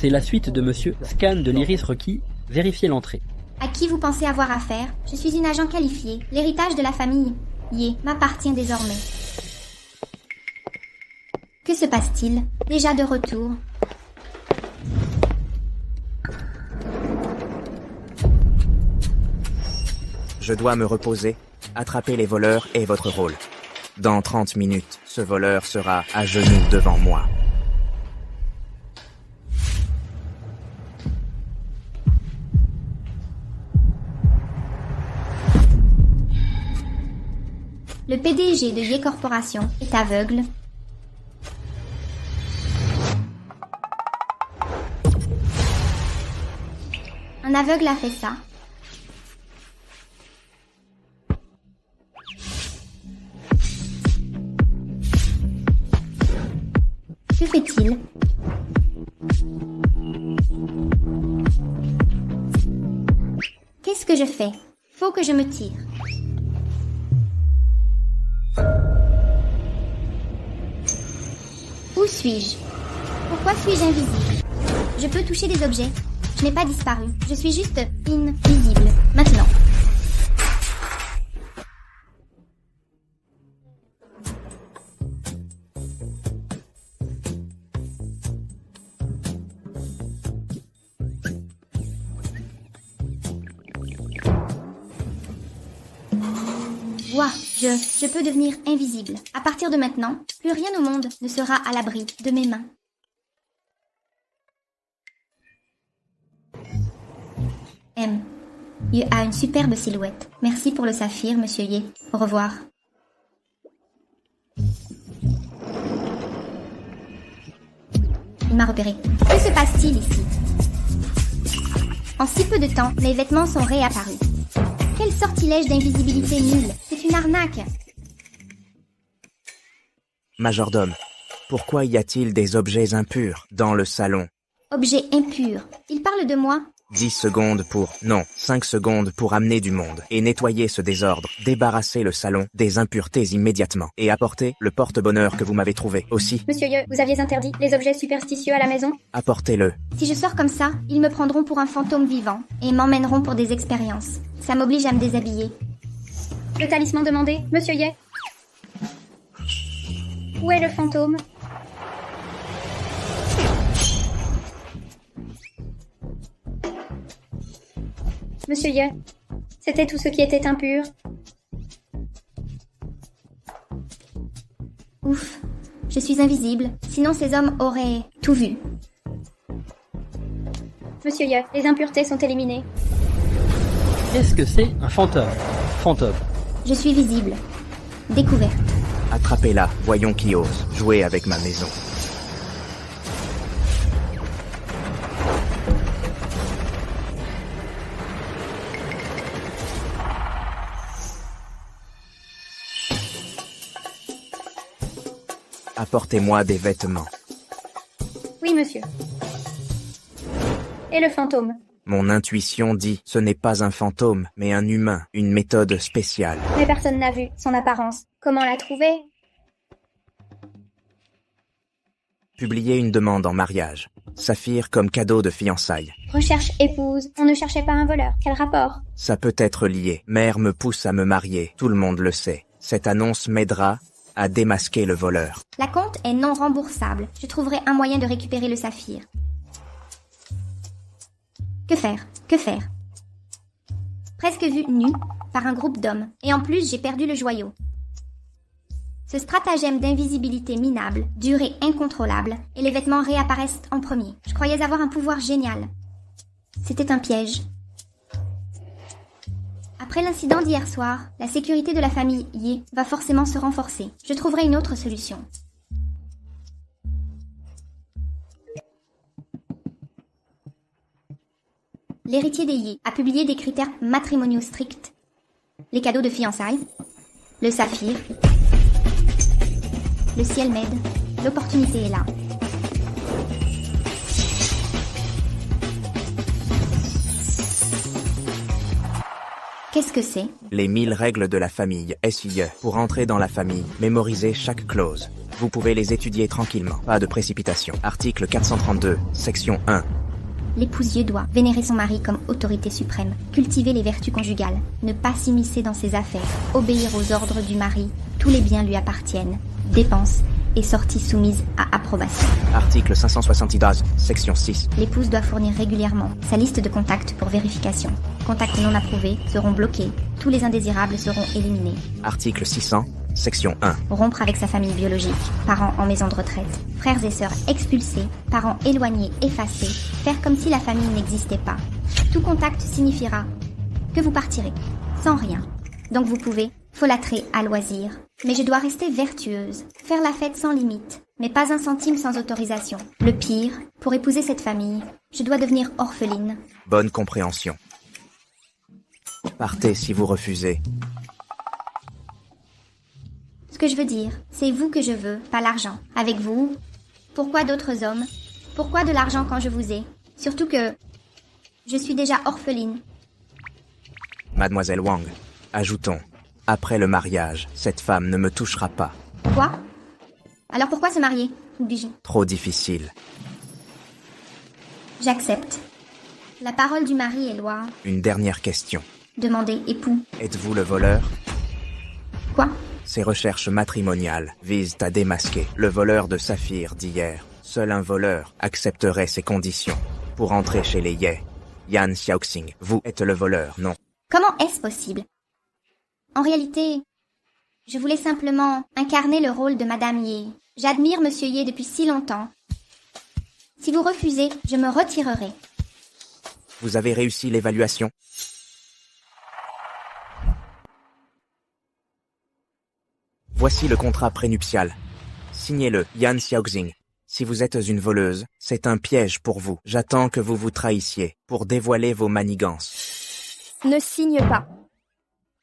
C'est la suite de Monsieur Scan de l'Iris requis. Vérifiez l'entrée. À qui vous pensez avoir affaire? Je suis une agent qualifiée. L'héritage de la famille Yé m'appartient désormais. Que se passe-t-il? Déjà de retour. Je dois me reposer. Attraper les voleurs est votre rôle. Dans 30 minutes, ce voleur sera à genoux devant moi. Le PDG de Yé Corporation est aveugle. Un aveugle a fait ça. Que fait-il? Qu'est-ce que je fais? Faut que je me tire. Où suis-je? Pourquoi suis-je invisible? Je peux toucher des objets. Je n'ai pas disparu. Je suis juste invisible. Maintenant. Ouah, je peux devenir invisible. À partir de maintenant, plus rien au monde ne sera à l'abri de mes mains. Yé a une superbe silhouette. Merci pour le saphir, monsieur Yé. Au revoir. Il m'a repéré. Que se passe-t-il ici? En si peu de temps, mes vêtements sont réapparus. Quel sortilège d'invisibilité nulle! C'est une arnaque! Majordome, pourquoi y a-t-il des objets impurs dans le salon? Objet impur. Il parle de moi? 10 secondes pour... Non, 5 secondes pour amener du monde et nettoyer ce désordre, débarrasser le salon des impuretés immédiatement et apporter le porte-bonheur que vous m'avez trouvé aussi. Monsieur Yé, vous aviez interdit les objets superstitieux à la maison? Apportez-le. Si je sors comme ça, ils me prendront pour un fantôme vivant et m'emmèneront pour des expériences. Ça m'oblige à me déshabiller. Le talisman demandé, monsieur Yé? Où est le fantôme? Monsieur Yé, c'était tout ce qui était impur. Ouf, je suis invisible, sinon ces hommes auraient tout vu. Monsieur Yé, les impuretés sont éliminées. Qu'est-ce que c'est un fantôme? Fantôme. Je suis visible. Découverte. Attrapez-la, voyons qui ose jouer avec ma maison. Apportez-moi des vêtements. Oui, monsieur. Et le fantôme? Mon intuition dit, ce n'est pas un fantôme, mais un humain, une méthode spéciale. Mais personne n'a vu son apparence. Comment la trouver? Publiez une demande en mariage. Saphir comme cadeau de fiançailles. Recherche épouse. On ne cherchait pas un voleur. Quel rapport? Ça peut être lié. Mère me pousse à me marier. Tout le monde le sait. Cette annonce m'aidera à démasquer le voleur. La compte est non remboursable. Je trouverai un moyen de récupérer le saphir. Que faire? Que faire? Presque vue nue par un groupe d'hommes. Et en plus, j'ai perdu le joyau. Ce stratagème d'invisibilité minable, durée incontrôlable, et les vêtements réapparaissent en premier. Je croyais avoir un pouvoir génial. C'était un piège. Après l'incident d'hier soir, la sécurité de la famille Yé va forcément se renforcer. Je trouverai une autre solution. L'héritier des Yé a publié des critères matrimoniaux stricts. Les cadeaux de fiançailles, le saphir, le ciel m'aide, l'opportunité est là. Qu'est-ce que c'est? Les 1000 règles de la famille, SIE. Pour entrer dans la famille, mémorisez chaque clause. Vous pouvez les étudier tranquillement. Pas de précipitation. Article 432, section 1. L'épouse Yeu doit vénérer son mari comme autorité suprême, cultiver les vertus conjugales, ne pas s'immiscer dans ses affaires, obéir aux ordres du mari, tous les biens lui appartiennent, dépenses et sorties soumises à approbation. Article 572, section 6. L'épouse doit fournir régulièrement sa liste de contacts pour vérification. Contacts non approuvés seront bloqués, tous les indésirables seront éliminés. Article 600, section 1. Rompre avec sa famille biologique, parents en maison de retraite, frères et sœurs expulsés, parents éloignés, effacés, faire comme si la famille n'existait pas. Tout contact signifiera que vous partirez, sans rien. Donc vous pouvez folâtrer à loisir. Mais je dois rester vertueuse, faire la fête sans limite, mais pas un centime sans autorisation. Le pire, pour épouser cette famille, je dois devenir orpheline. Bonne compréhension. Partez si vous refusez. Ce que je veux dire, c'est vous que je veux, pas l'argent. Avec vous, pourquoi d'autres hommes? Pourquoi de l'argent quand je vous ai? Surtout que je suis déjà orpheline. Mademoiselle Wang, ajoutons, après le mariage, cette femme ne me touchera pas. Quoi? Alors pourquoi se marier? Obligé. Trop difficile. J'accepte. La parole du mari est loi. Une dernière question. Demandez époux. Êtes-vous le voleur? Quoi? Ces recherches matrimoniales visent à démasquer le voleur de saphir d'hier. Seul un voleur accepterait ces conditions pour entrer chez les Ye. Yan Xiaoxing, vous êtes le voleur, non? Comment est-ce possible? En réalité, je voulais simplement incarner le rôle de Madame Ye. J'admire Monsieur Ye depuis si longtemps. Si vous refusez, je me retirerai. Vous avez réussi l'évaluation? Voici le contrat prénuptial. Signez-le, Yan Xiaoxing. Si vous êtes une voleuse, c'est un piège pour vous. J'attends que vous vous trahissiez pour dévoiler vos manigances. Ne signe pas.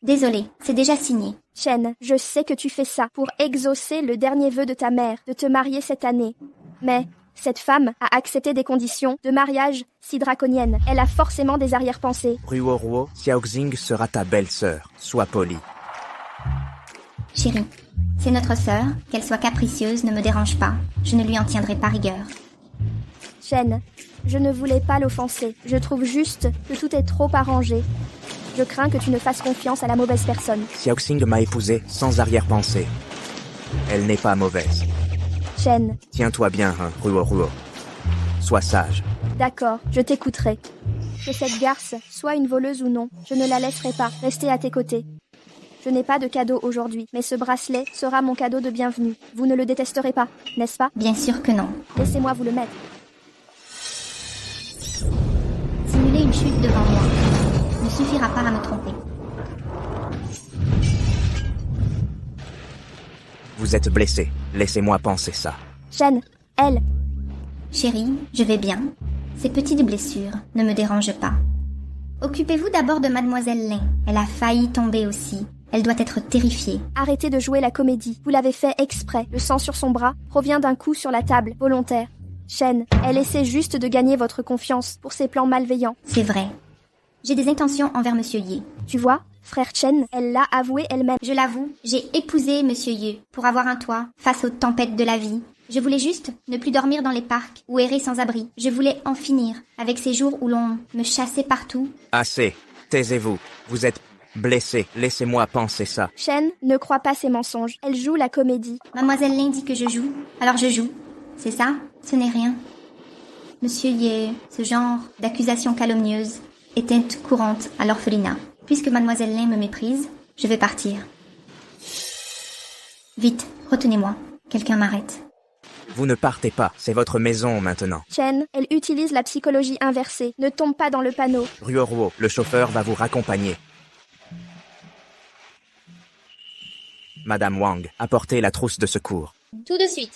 Désolée, c'est déjà signé. Chen, je sais que tu fais ça pour exaucer le dernier vœu de ta mère, de te marier cette année. Mais cette femme a accepté des conditions de mariage si draconiennes. Elle a forcément des arrière-pensées. Ruo, Xiaoxing sera ta belle-sœur. Sois poli. Chérie, c'est notre sœur, qu'elle soit capricieuse ne me dérange pas. Je ne lui en tiendrai pas rigueur. Chen, je ne voulais pas l'offenser. Je trouve juste que tout est trop arrangé. Je crains que tu ne fasses confiance à la mauvaise personne. Xiaoxing m'a épousée sans arrière-pensée. Elle n'est pas mauvaise. Chen, Tiens-toi bien, hein, Ruo. Sois sage. d'accord, je t'écouterai. Que cette garce soit une voleuse ou non, je ne la laisserai pas rester à tes côtés. Je n'ai pas de cadeau aujourd'hui, mais ce bracelet sera mon cadeau de bienvenue. Vous ne le détesterez pas, n'est-ce pas? Bien sûr que non. Laissez-moi vous le mettre. Simuler une chute devant moi ne suffira pas à me tromper. Vous êtes blessé. Laissez-moi penser ça. Chen, elle, Chérie, je vais bien. Ces petites blessures ne me dérangent pas. Occupez-vous d'abord de Mademoiselle Lin. Elle a failli tomber aussi. Elle doit être terrifiée. arrêtez de jouer la comédie. Vous l'avez fait exprès. Le sang sur son bras provient d'un coup sur la table, volontaire. Chen, elle essaie juste de gagner votre confiance pour ses plans malveillants. C'est vrai. J'ai des intentions envers Monsieur Ye. Tu vois, frère Chen, elle l'a avoué elle-même. Je l'avoue, j'ai épousé Monsieur Ye pour avoir un toit face aux tempêtes de la vie. Je voulais juste ne plus dormir dans les parcs ou errer sans abri. Je voulais en finir avec ces jours où l'on me chassait partout. Assez. Taisez-vous. Vous êtes blessé. Laissez-moi penser ça. Chen ne croit pas ses mensonges. Elle joue la comédie. Mademoiselle Lin dit que je joue, alors je joue. C'est ça? Ce n'est rien. Monsieur Ye, ce genre d'accusation calomnieuse était courante à l'orphelinat. Puisque Mademoiselle Lin me méprise, je vais partir. Vite, retenez-moi. Quelqu'un m'arrête. Vous ne partez pas. C'est votre maison maintenant. Chen, elle utilise la psychologie inversée. Ne tombe pas dans le panneau. Ruo, le chauffeur va vous raccompagner. Madame Wang, apportez la trousse de secours. Tout de suite.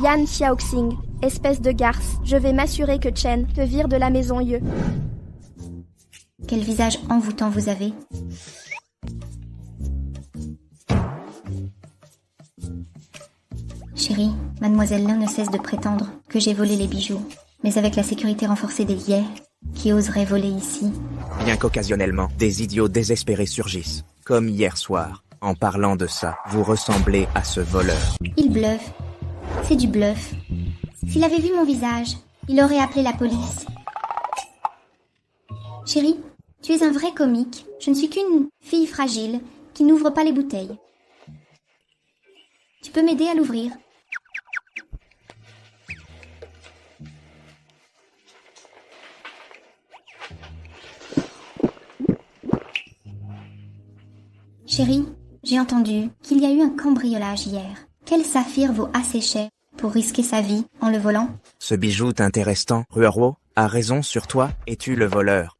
Yan Xiaoxing, espèce de garce, je vais m'assurer que Chen te vire de la maison Ye. Quel visage envoûtant vous avez. Chérie, Mademoiselle Lin ne cesse de prétendre que j'ai volé les bijoux. Mais avec la sécurité renforcée des Ye, Qui oserait voler ici? Bien qu'occasionnellement, des idiots désespérés surgissent. Comme hier soir. En parlant de ça, vous ressemblez à ce voleur. Il bluffe. C'est du bluff. S'il avait vu mon visage, il aurait appelé la police. Chérie, tu es un vrai comique. Je ne suis qu'une fille fragile qui n'ouvre pas les bouteilles. Tu peux m'aider à l'ouvrir? Chérie, j'ai entendu qu'il y a eu un cambriolage hier. Quel saphir vaut assez cher pour risquer sa vie en le volant? Ce bijou t'intéresse tant, Ruarwo a raison sur toi, es-tu le voleur?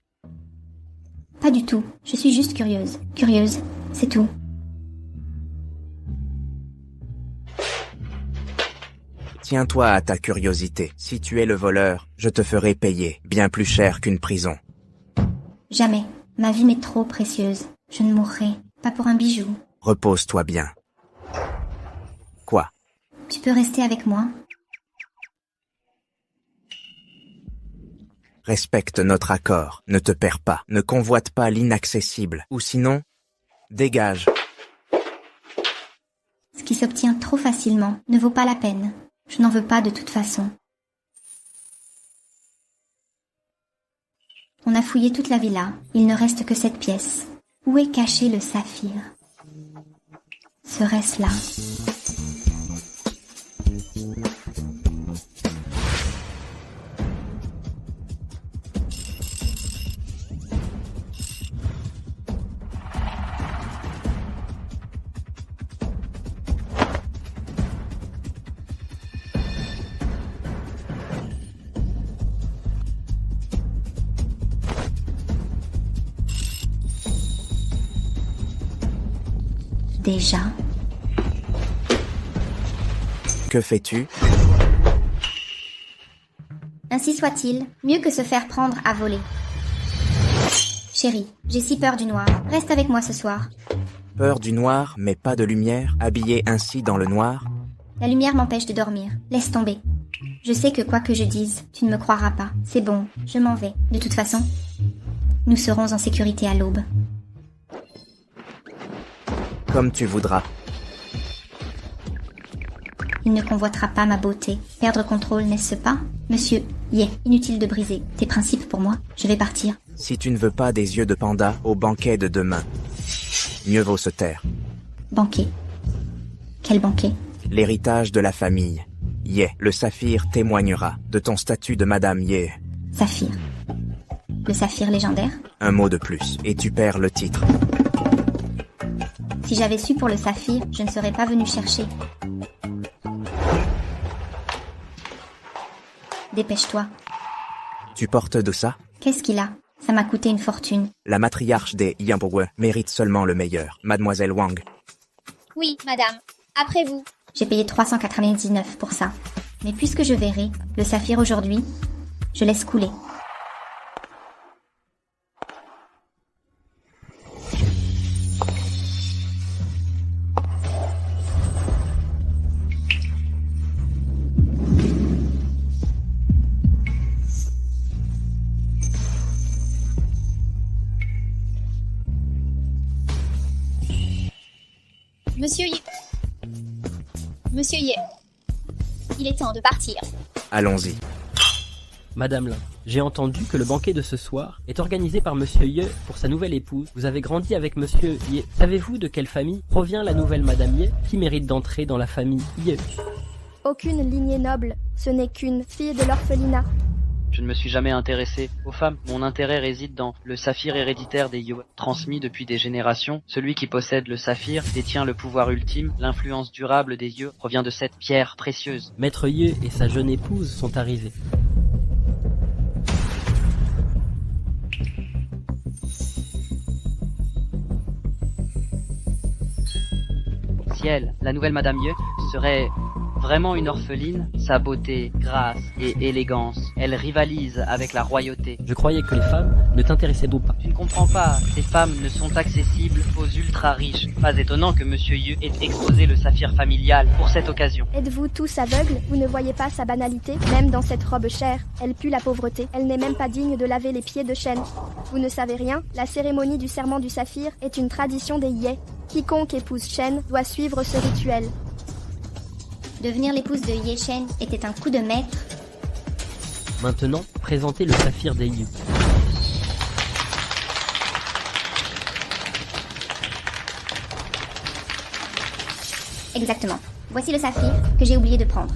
Pas du tout, je suis juste curieuse. Curieuse, c'est tout. Tiens-toi à ta curiosité. Si tu es le voleur, je te ferai payer, bien plus cher qu'une prison. Jamais. Ma vie m'est trop précieuse. Je ne mourrai pas pour un bijou. Repose-toi bien. Quoi? Tu peux rester avec moi? Respecte notre accord, ne te perds pas, ne convoite pas l'inaccessible, ou sinon, dégage. Ce qui s'obtient trop facilement ne vaut pas la peine. Je n'en veux pas de toute façon. On a fouillé toute la villa, il ne reste que cette pièce. Où est caché le saphir? Serait-ce là? Déjà? Que fais-tu? Ainsi soit-il, mieux que se faire prendre à voler. Chérie, j'ai si peur du noir. Reste avec moi ce soir. Peur du noir, mais pas de lumière, habillé ainsi dans le noir? La lumière m'empêche de dormir. Laisse tomber. Je sais que quoi que je dise, tu ne me croiras pas. C'est bon, je m'en vais. De toute façon, nous serons en sécurité à l'aube. Comme tu voudras. Il ne convoitera pas ma beauté. Perdre contrôle, n'est-ce pas? Monsieur, inutile de briser tes principes pour moi. Je vais partir. Si tu ne veux pas des yeux de panda au banquet de demain, mieux vaut se taire. Banquet. Quel banquet? L'héritage de la famille. Le saphir témoignera de ton statut de Madame Saphir. Le saphir légendaire? Un mot de plus, et tu perds le titre. Si j'avais su pour le saphir, je ne serais pas venu chercher. Dépêche-toi. Tu portes de ça? Qu'est-ce qu'il a? Ça m'a coûté une fortune. La matriarche des Yambogue mérite seulement le meilleur, Mademoiselle Wang. Oui, madame. Après vous. J'ai payé 399 pour ça. Mais puisque je verrai le saphir aujourd'hui, je laisse couler. Monsieur Ye. Il est temps de partir. Allons-y. Madame Lin, j'ai entendu que le banquet de ce soir est organisé par Monsieur Ye pour sa nouvelle épouse. Vous avez grandi avec Monsieur Ye. Savez-vous de quelle famille provient la nouvelle Madame Ye qui mérite d'entrer dans la famille Ye? Aucune lignée noble, ce n'est qu'une fille de l'orphelinat. Je ne me suis jamais intéressé aux femmes. Mon intérêt réside dans le saphir héréditaire des Yue. Transmis depuis des générations, celui qui possède le saphir détient le pouvoir ultime. L'influence durable des Yue provient de cette pierre précieuse. Maître Ye et sa jeune épouse sont arrivés. Si elle, la nouvelle Madame Ye, serait Vraiment une orpheline, sa beauté, grâce et élégance, elle rivalise avec la royauté. Je croyais que les femmes ne t'intéressaient donc pas. Tu ne comprends pas, ces femmes ne sont accessibles aux ultra riches. Pas étonnant que Monsieur Yu ait exposé le saphir familial pour cette occasion. Êtes-vous tous aveugles? Vous ne voyez pas sa banalité? Même dans cette robe chère, elle pue la pauvreté. Elle n'est même pas digne de laver les pieds de Shen. Vous ne savez rien? La cérémonie du serment du saphir est une tradition des Ye. Quiconque épouse Shen doit suivre ce rituel. Devenir l'épouse de Ye Shen était un coup de maître. Maintenant, présentez le saphir des Yu. Exactement. Voici le saphir que j'ai oublié de prendre.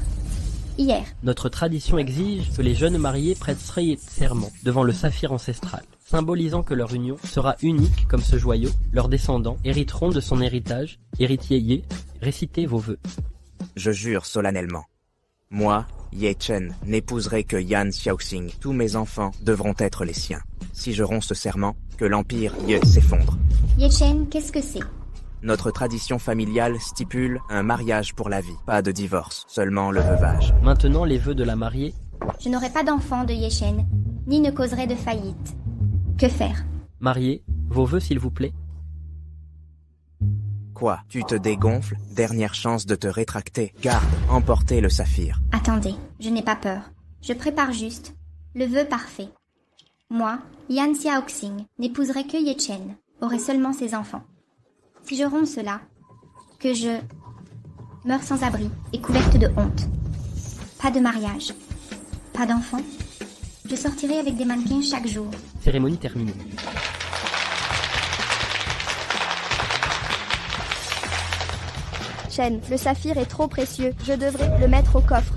Hier. Notre tradition exige que les jeunes mariés prêtent serment devant le saphir ancestral, symbolisant que leur union sera unique comme ce joyau. Leurs descendants hériteront de son héritage. Héritier Ye, récitez vos vœux. Je jure solennellement. Moi, Ye Chen, n'épouserai que Yan Xiaoxing. Tous mes enfants devront être les siens. Si je romps ce serment, que l'empire Ye s'effondre. Ye Chen, qu'est-ce que c'est? Notre tradition familiale stipule un mariage pour la vie. Pas de divorce, seulement le veuvage. Maintenant les vœux de la mariée. Je n'aurai pas d'enfant de Ye Shen, ni ne causerai de faillite. Que faire? Mariée, vos vœux s'il vous plaît. Quoi? Tu te dégonfles? Dernière chance de te rétracter. Garde, emportez le saphir. Attendez, je n'ai pas peur. Je prépare juste le vœu parfait. Moi, Yan Xiaoxing, n'épouserai que Ye Chen, aurai seulement ses enfants. Si je romps cela, que je meurs sans abri et couverte de honte. Pas de mariage, pas d'enfants. Je sortirai avec des mannequins chaque jour. Cérémonie terminée. Shen, le saphir est trop précieux. Je devrais le mettre au coffre.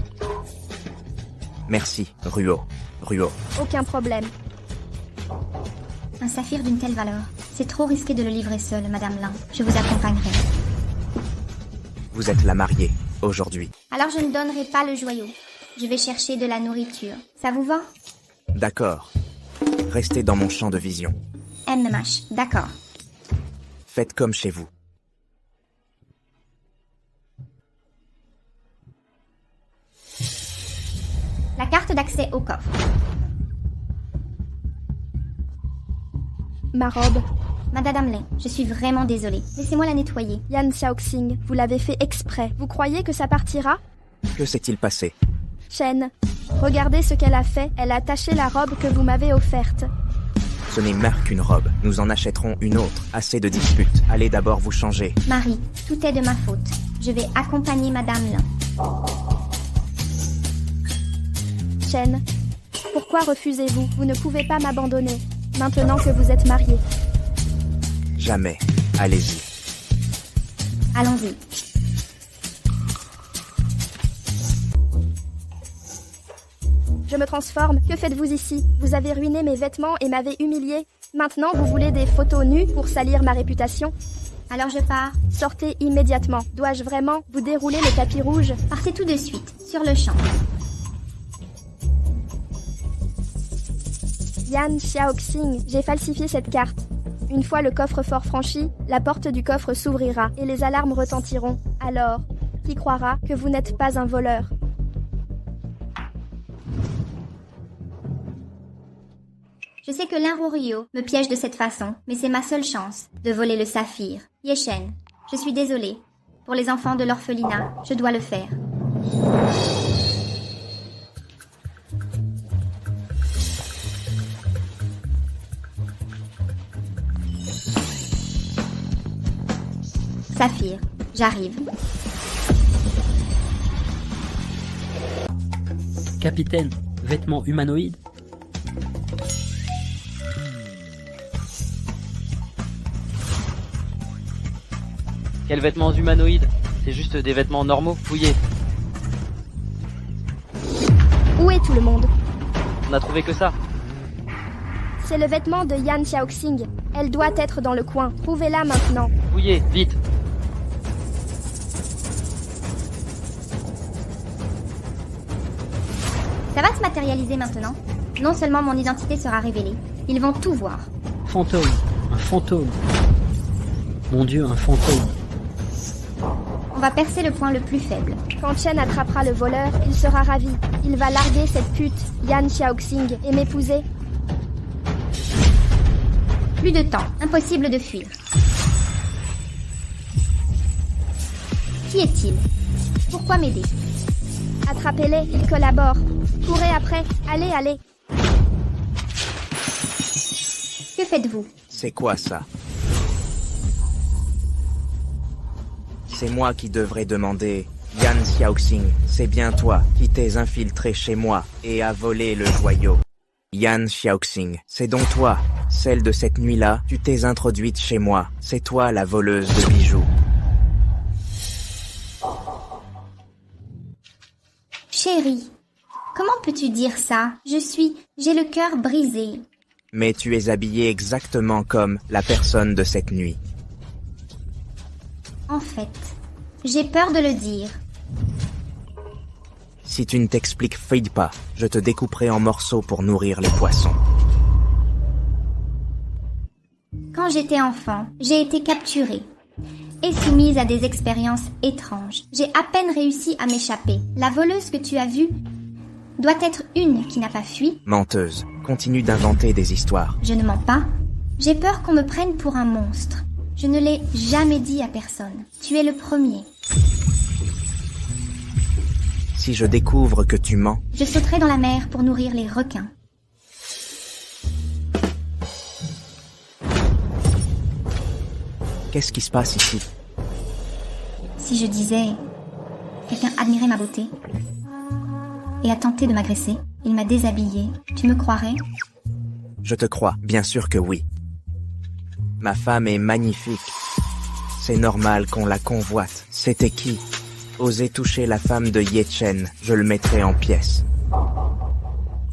Merci, Ruo. Ruo. Aucun problème. Un saphir d'une telle valeur. C'est trop risqué de le livrer seul, Madame Lin. Je vous accompagnerai. Vous êtes la mariée, aujourd'hui. Alors je ne donnerai pas le joyau. Je vais chercher de la nourriture. Ça vous va? D'accord. Restez dans mon champ de vision. MMH, d'accord. Faites comme chez vous. La carte d'accès au coffre. Ma robe. Madame Lin, je suis vraiment désolée. Laissez-moi la nettoyer. Yan Xiaoxing, vous l'avez fait exprès. Vous croyez que ça partira? Que s'est-il passé? Shen, regardez ce qu'elle a fait. Elle a taché la robe que vous m'avez offerte. Ce n'est marre qu'une robe. Nous en achèterons une autre. Assez de disputes. Allez d'abord vous changer. Marie, tout est de ma faute. Je vais accompagner Madame Lin. Shen, pourquoi refusez-vous? Vous ne pouvez pas m'abandonner, maintenant que vous êtes mariés. Jamais. Allez-y. Allons-y. Je me transforme. Que faites-vous ici? Vous avez ruiné mes vêtements et m'avez humilié. Maintenant, vous voulez des photos nues pour salir ma réputation? Alors je pars. Sortez immédiatement. Dois-je vraiment vous dérouler le tapis rouge? Partez tout de suite, sur le champ. Yan Xiaoxing, j'ai falsifié cette carte. Une fois le coffre-fort franchi, la porte du coffre s'ouvrira et les alarmes retentiront. Alors, qui croira que vous n'êtes pas un voleur? Je sais que l'Inrorio me piège de cette façon, mais c'est ma seule chance de voler le saphir. Ye Shen, je suis désolée. Pour les enfants de l'orphelinat, je dois le faire. Saphir, j'arrive. Capitaine, vêtements humanoïdes. Quels vêtements humanoïdes? C'est juste des vêtements normaux, fouillés. Où est tout le monde? On a trouvé que ça. C'est le vêtement de Yan Xiaoxing. Elle doit être dans le coin. Trouvez-la maintenant. Fouillez, vite. Ça va se matérialiser maintenant. Non seulement mon identité sera révélée, ils vont tout voir. Fantôme, un fantôme. Mon Dieu, un fantôme. On va percer le point le plus faible. Quand Chen attrapera le voleur, il sera ravi. Il va larguer cette pute, Yan Xiaoxing, et m'épouser. Plus de temps, impossible de fuir. Qui est-il? Pourquoi m'aider? Attrapez-les, ils collaborent. Courez après, allez, allez. Que faites-vous? C'est quoi ça? C'est moi qui devrais demander. Yan Xiaoxing, c'est bien toi qui t'es infiltré chez moi et a volé le joyau. Yan Xiaoxing, c'est donc toi, celle de cette nuit-là, tu t'es introduite chez moi. C'est toi la voleuse de bijoux. Chérie, comment peux-tu dire ça? J'ai le cœur brisé. Mais tu es habillée exactement comme la personne de cette nuit. En fait, j'ai peur de le dire. Si tu ne t'expliques pas, je te découperai en morceaux pour nourrir les poissons. Quand j'étais enfant, j'ai été capturée et soumise à des expériences étranges. J'ai à peine réussi à m'échapper. La voleuse que tu as vue doit être une qui n'a pas fui. Menteuse, continue d'inventer des histoires. Je ne mens pas. J'ai peur qu'on me prenne pour un monstre. Je ne l'ai jamais dit à personne. Tu es le premier. Si je découvre que tu mens, Je sauterai dans la mer pour nourrir les requins. qu'est-ce qui se passe ici? Si je disais, quelqu'un admirait ma beauté et a tenté de m'agresser, il m'a déshabillée, tu me croirais? Je te crois, bien sûr que oui. Ma femme est magnifique. C'est normal qu'on la convoite. C'était qui? Oser toucher la femme de Ye Chen, je le mettrai en pièces.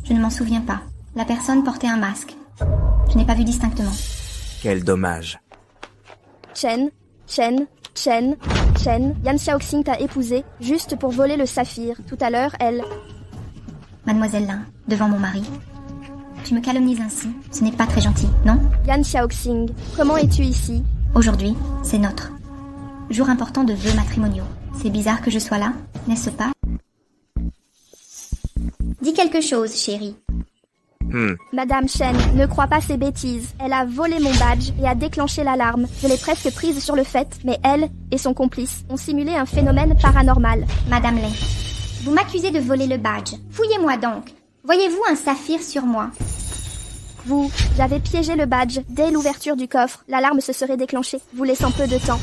Je ne m'en souviens pas. La personne portait un masque. Je n'ai pas vu distinctement. Quel dommage. Chen, Yan Xiaoxing t'a épousé juste pour voler le saphir. Tout à l'heure, elle... Mademoiselle Lin, devant mon mari. Tu me calomnies ainsi. Ce n'est pas très gentil, non? Yan Xiaoxing, comment es-tu ici? Aujourd'hui, c'est notre jour important de vœux matrimoniaux. C'est bizarre que je sois là, n'est-ce pas? Dis quelque chose, chérie. Madame Chen, ne crois pas ces bêtises. Elle a volé mon badge et a déclenché l'alarme. Je l'ai presque prise sur le fait, mais elle et son complice ont simulé un phénomène paranormal. Madame Lin, vous m'accusez de voler le badge. Fouillez-moi donc. Voyez-vous un saphir sur moi? J'avais piégé le badge dès l'ouverture du coffre. L'alarme se serait déclenchée, vous laissant peu de temps.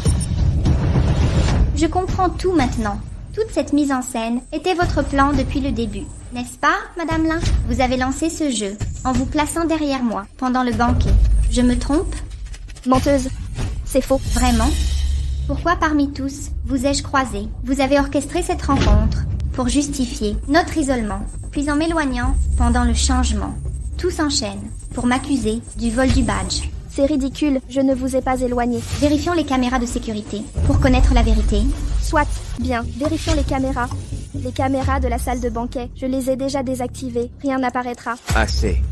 Je comprends tout maintenant. Toute cette mise en scène était votre plan depuis le début. N'est-ce pas, Madame Lin? Vous avez lancé ce jeu en vous plaçant derrière moi pendant le banquet. Je me trompe? Menteuse, c'est faux. Vraiment? Pourquoi parmi tous vous ai-je croisé? Vous avez orchestré cette rencontre pour justifier notre isolement. Puis en m'éloignant pendant le changement, tout s'enchaîne pour m'accuser du vol du badge. C'est ridicule, je ne vous ai pas éloigné. Vérifions les caméras de sécurité pour connaître la vérité. Soit, bien, vérifions les caméras. Les caméras de la salle de banquet, je les ai déjà désactivées, rien n'apparaîtra. Assez.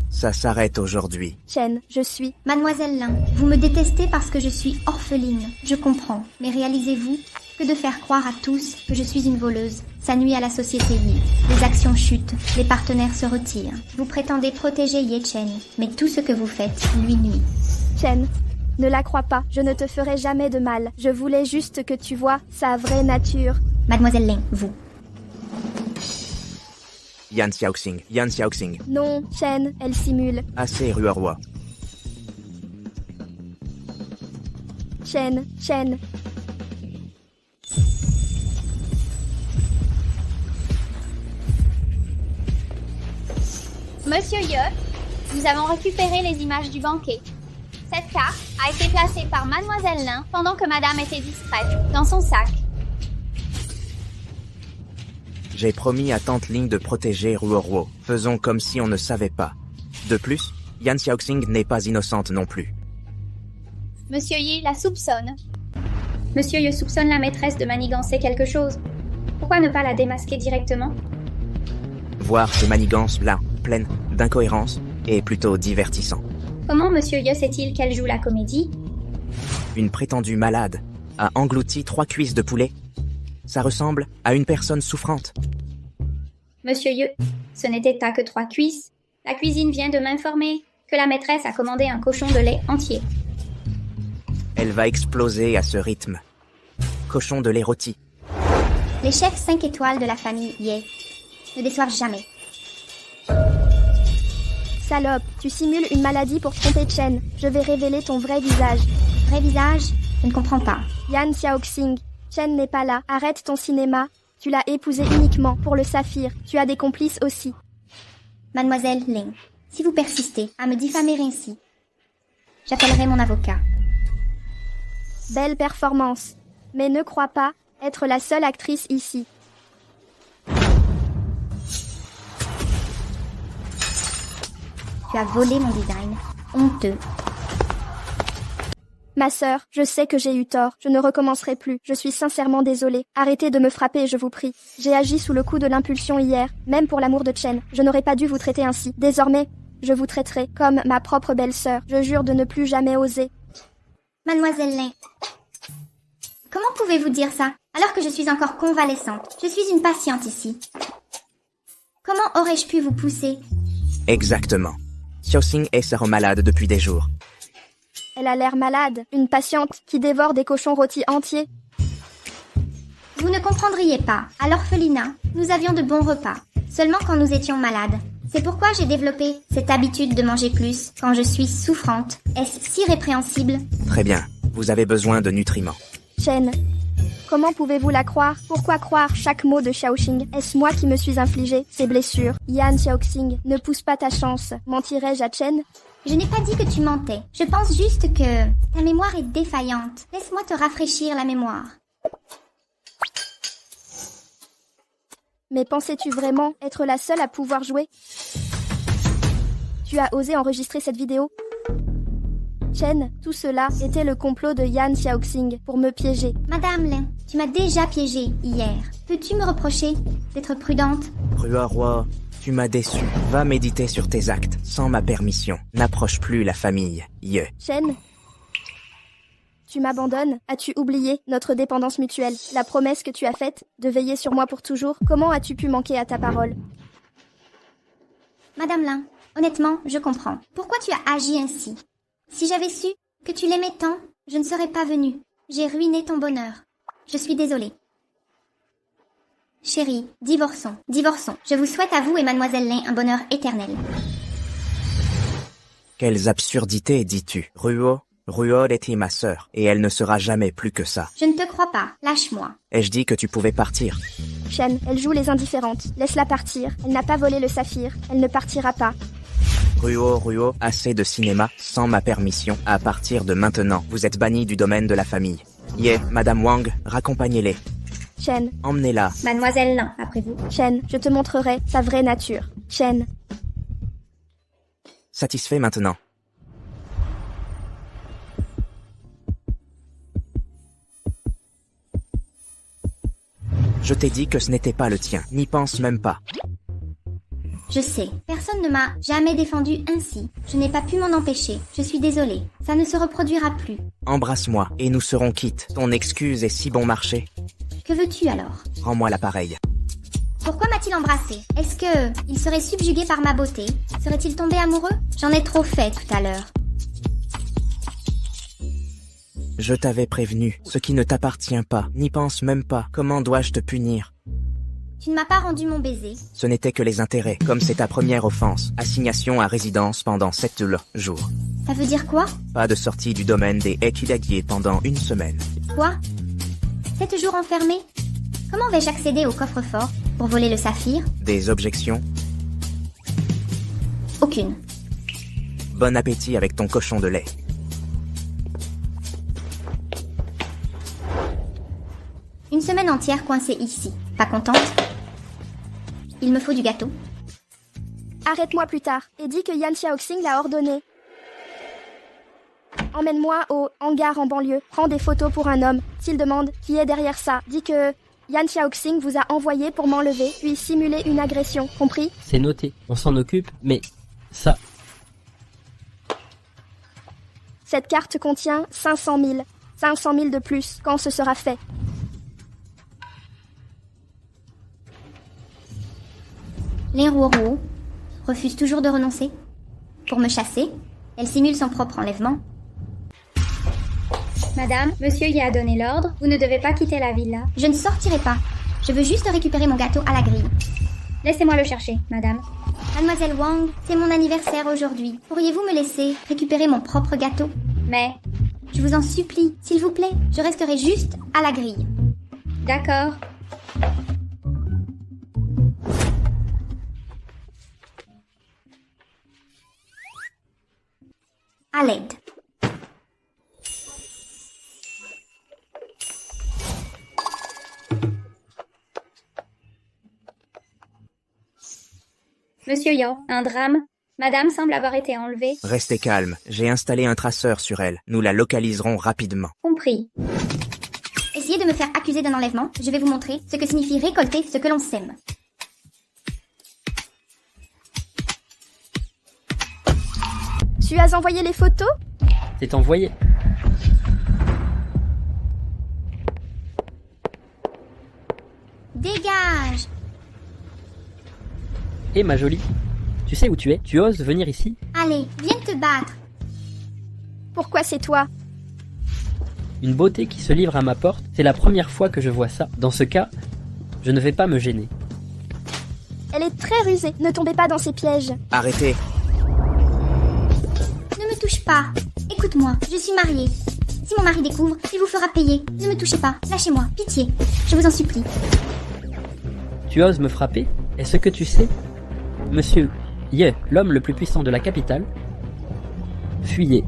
Ça s'arrête aujourd'hui. Chen, je suis... Mademoiselle Lin, vous me détestez parce que je suis orpheline, je comprends. Mais réalisez-vous que de faire croire à tous que je suis une voleuse, ça nuit à la société Yi. Les actions chutent, les partenaires se retirent. Vous prétendez protéger Ye Chen, mais tout ce que vous faites lui nuit. Chen, ne la crois pas, je ne te ferai jamais de mal. Je voulais juste que tu vois sa vraie nature. Mademoiselle Lin, vous. Yan Xiaoxing. Non, Chen, elle simule. Assez, Rueroi. Chen. Monsieur Ye, nous avons récupéré les images du banquet. Cette carte a été placée par Mademoiselle Lin pendant que Madame était distraite, dans son sac. J'ai promis à Tante Ling de protéger Ruoruo. Faisons comme si on ne savait pas. De plus, Yan Xiaoxing n'est pas innocente non plus. Monsieur Ye la soupçonne. Monsieur Ye soupçonne la maîtresse de manigancer quelque chose. Pourquoi ne pas la démasquer directement? Voir ces manigances-là, pleines d'incohérences, est plutôt divertissant. Comment Monsieur Ye sait-il qu'elle joue la comédie? Une prétendue malade a englouti 3 cuisses de poulet. Ça ressemble à une personne souffrante. Monsieur Ye, ce n'était pas que 3 cuisses. La cuisine vient de m'informer que la maîtresse a commandé un cochon de lait entier. Elle va exploser à ce rythme. Cochon de lait rôti. Les chefs 5 étoiles de la famille Ye ne déçoivent jamais. Salope, tu simules une maladie pour tromper Chen. Je vais révéler ton vrai visage. Vrai visage, je ne comprends pas. Yan Xiaoxing, Chen n'est pas là. Arrête ton cinéma. Tu l'as épousé uniquement pour le saphir. Tu as des complices aussi. Mademoiselle Ling, si vous persistez à me diffamer ainsi, j'appellerai mon avocat. Belle performance. Mais ne crois pas être la seule actrice ici. Tu as volé mon design. Honteux. Ma sœur, je sais que j'ai eu tort. Je ne recommencerai plus. Je suis sincèrement désolée. Arrêtez de me frapper, je vous prie. J'ai agi sous le coup de l'impulsion hier, même pour l'amour de Chen. Je n'aurais pas dû vous traiter ainsi. Désormais, je vous traiterai comme ma propre belle-sœur. Je jure de ne plus jamais oser. Mademoiselle Lin, comment pouvez-vous dire ça alors que je suis encore convalescente? Je suis une patiente ici. Comment aurais-je pu vous pousser? Exactement. Xiaoxing est sœur malade depuis des jours. Elle a l'air malade. Une patiente qui dévore des cochons rôtis entiers. Vous ne comprendriez pas. À l'orphelinat, nous avions de bons repas. Seulement quand nous étions malades. C'est pourquoi j'ai développé cette habitude de manger plus quand je suis souffrante. Est-ce si répréhensible? Très bien. Vous avez besoin de nutriments. Chen, comment pouvez-vous la croire? Pourquoi croire chaque mot de Xiaoxing? Est-ce moi qui me suis infligé ces blessures? Yan Xiaoxing, ne pousse pas ta chance. Mentirais-je à Chen? Je n'ai pas dit que tu mentais. Je pense juste que ta mémoire est défaillante. Laisse-moi te rafraîchir la mémoire. Mais pensais-tu vraiment être la seule à pouvoir jouer? Tu as osé enregistrer cette vidéo? Chen, tout cela était le complot de Yan Xiaoxing pour me piéger. Madame Lin, tu m'as déjà piégée hier. Peux-tu me reprocher d'être prudente? Roi, tu m'as déçu. Va méditer sur tes actes, sans ma permission. N'approche plus la famille, Ye. Chen, tu m'abandonnes? As-tu oublié notre dépendance mutuelle? La promesse que tu as faite de veiller sur moi pour toujours? Comment as-tu pu manquer à ta parole? Madame Lin, honnêtement, je comprends. Pourquoi tu as agi ainsi? Si j'avais su que tu l'aimais tant, je ne serais pas venue. J'ai ruiné ton bonheur. Je suis désolée. Chérie, divorçons. Je vous souhaite à vous et mademoiselle Lin un bonheur éternel. Quelles absurdités, dis-tu? Ruo était ma sœur, et elle ne sera jamais plus que ça. Je ne te crois pas. Lâche-moi. Ai-je dit que tu pouvais partir? Chen, elle joue les indifférentes. Laisse-la partir. Elle n'a pas volé le saphir. Elle ne partira pas. Ruo, assez de cinéma, sans ma permission. À partir de maintenant, vous êtes banni du domaine de la famille. Ye, Madame Wang, raccompagnez-les. Chen, Emmenez-la. Mademoiselle Lin, après vous. Chen, je te montrerai sa vraie nature. Chen, Satisfait maintenant. Je t'ai dit que ce n'était pas le tien. N'y pense même pas. Je sais, personne ne m'a jamais défendu ainsi. Je n'ai pas pu m'en empêcher. Je suis désolée. Ça ne se reproduira plus. Embrasse-moi, et nous serons quittes. Ton excuse est si bon marché. Que veux-tu alors? Rends-moi l'appareil. Pourquoi m'a-t-il embrassé? Est-ce que il serait subjugué par ma beauté? Serait-il tombé amoureux? J'en ai trop fait tout à l'heure. Je t'avais prévenu. Ce qui ne t'appartient pas. N'y pense même pas. Comment dois-je te punir? Tu ne m'as pas rendu mon baiser. Ce n'était que les intérêts. Comme c'est ta première offense. Assignation à résidence pendant 7 jours. Ça veut dire quoi? Pas de sortie du domaine des Ekidagier pendant 1 semaine. Quoi? 7 jours enfermés? Comment vais-je accéder au coffre-fort pour voler le saphir? Des objections? Aucune. Bon appétit avec ton cochon de lait. Une semaine entière coincée ici. Pas contente? Il me faut du gâteau. arrête-moi plus tard et dis que Yan Xiaoxing l'a ordonné. Emmène-moi au hangar en banlieue. Prends des photos pour un homme. S'il demande qui est derrière ça, dis que Yan Xiaoxing vous a envoyé pour m'enlever, puis simuler une agression. Compris? C'est noté, on s'en occupe, mais ça... Cette carte contient 500 000. 500 000 de plus quand ce sera fait. Lin Ruoruo refuse toujours de renoncer. Pour me chasser, elle simule son propre enlèvement. Madame, monsieur y a donné l'ordre. Vous ne devez pas quitter la villa. Je ne sortirai pas. Je veux juste récupérer mon gâteau à la grille. Laissez-moi le chercher, madame. Mademoiselle Wang, c'est mon anniversaire aujourd'hui. Pourriez-vous me laisser récupérer mon propre gâteau? Mais, Je vous en supplie, s'il vous plaît. Je resterai juste à la grille. d'accord. À l'aide. Monsieur Yo, un drame. Madame semble avoir été enlevée. Restez calme, j'ai installé un traceur sur elle. Nous la localiserons rapidement. Compris. Essayez de me faire accuser d'un enlèvement. Je vais vous montrer ce que signifie récolter ce que l'on sème. Tu as envoyé les photos? C'est envoyé. Dégage! Et ma jolie, tu sais où tu es? Tu oses venir ici? Allez, viens te battre. Pourquoi c'est toi? Une beauté qui se livre à ma porte, c'est la première fois que je vois ça. Dans ce cas, je ne vais pas me gêner. Elle est très rusée. Ne tombez pas dans ses pièges. Arrêtez. Ne me touche pas. Écoute-moi, je suis mariée. Si mon mari découvre, il vous fera payer. Ne me touchez pas. Lâchez-moi. Pitié. Je vous en supplie. Tu oses me frapper? Est-ce que tu sais? Monsieur Ye, l'homme le plus puissant de la capitale, fuyez.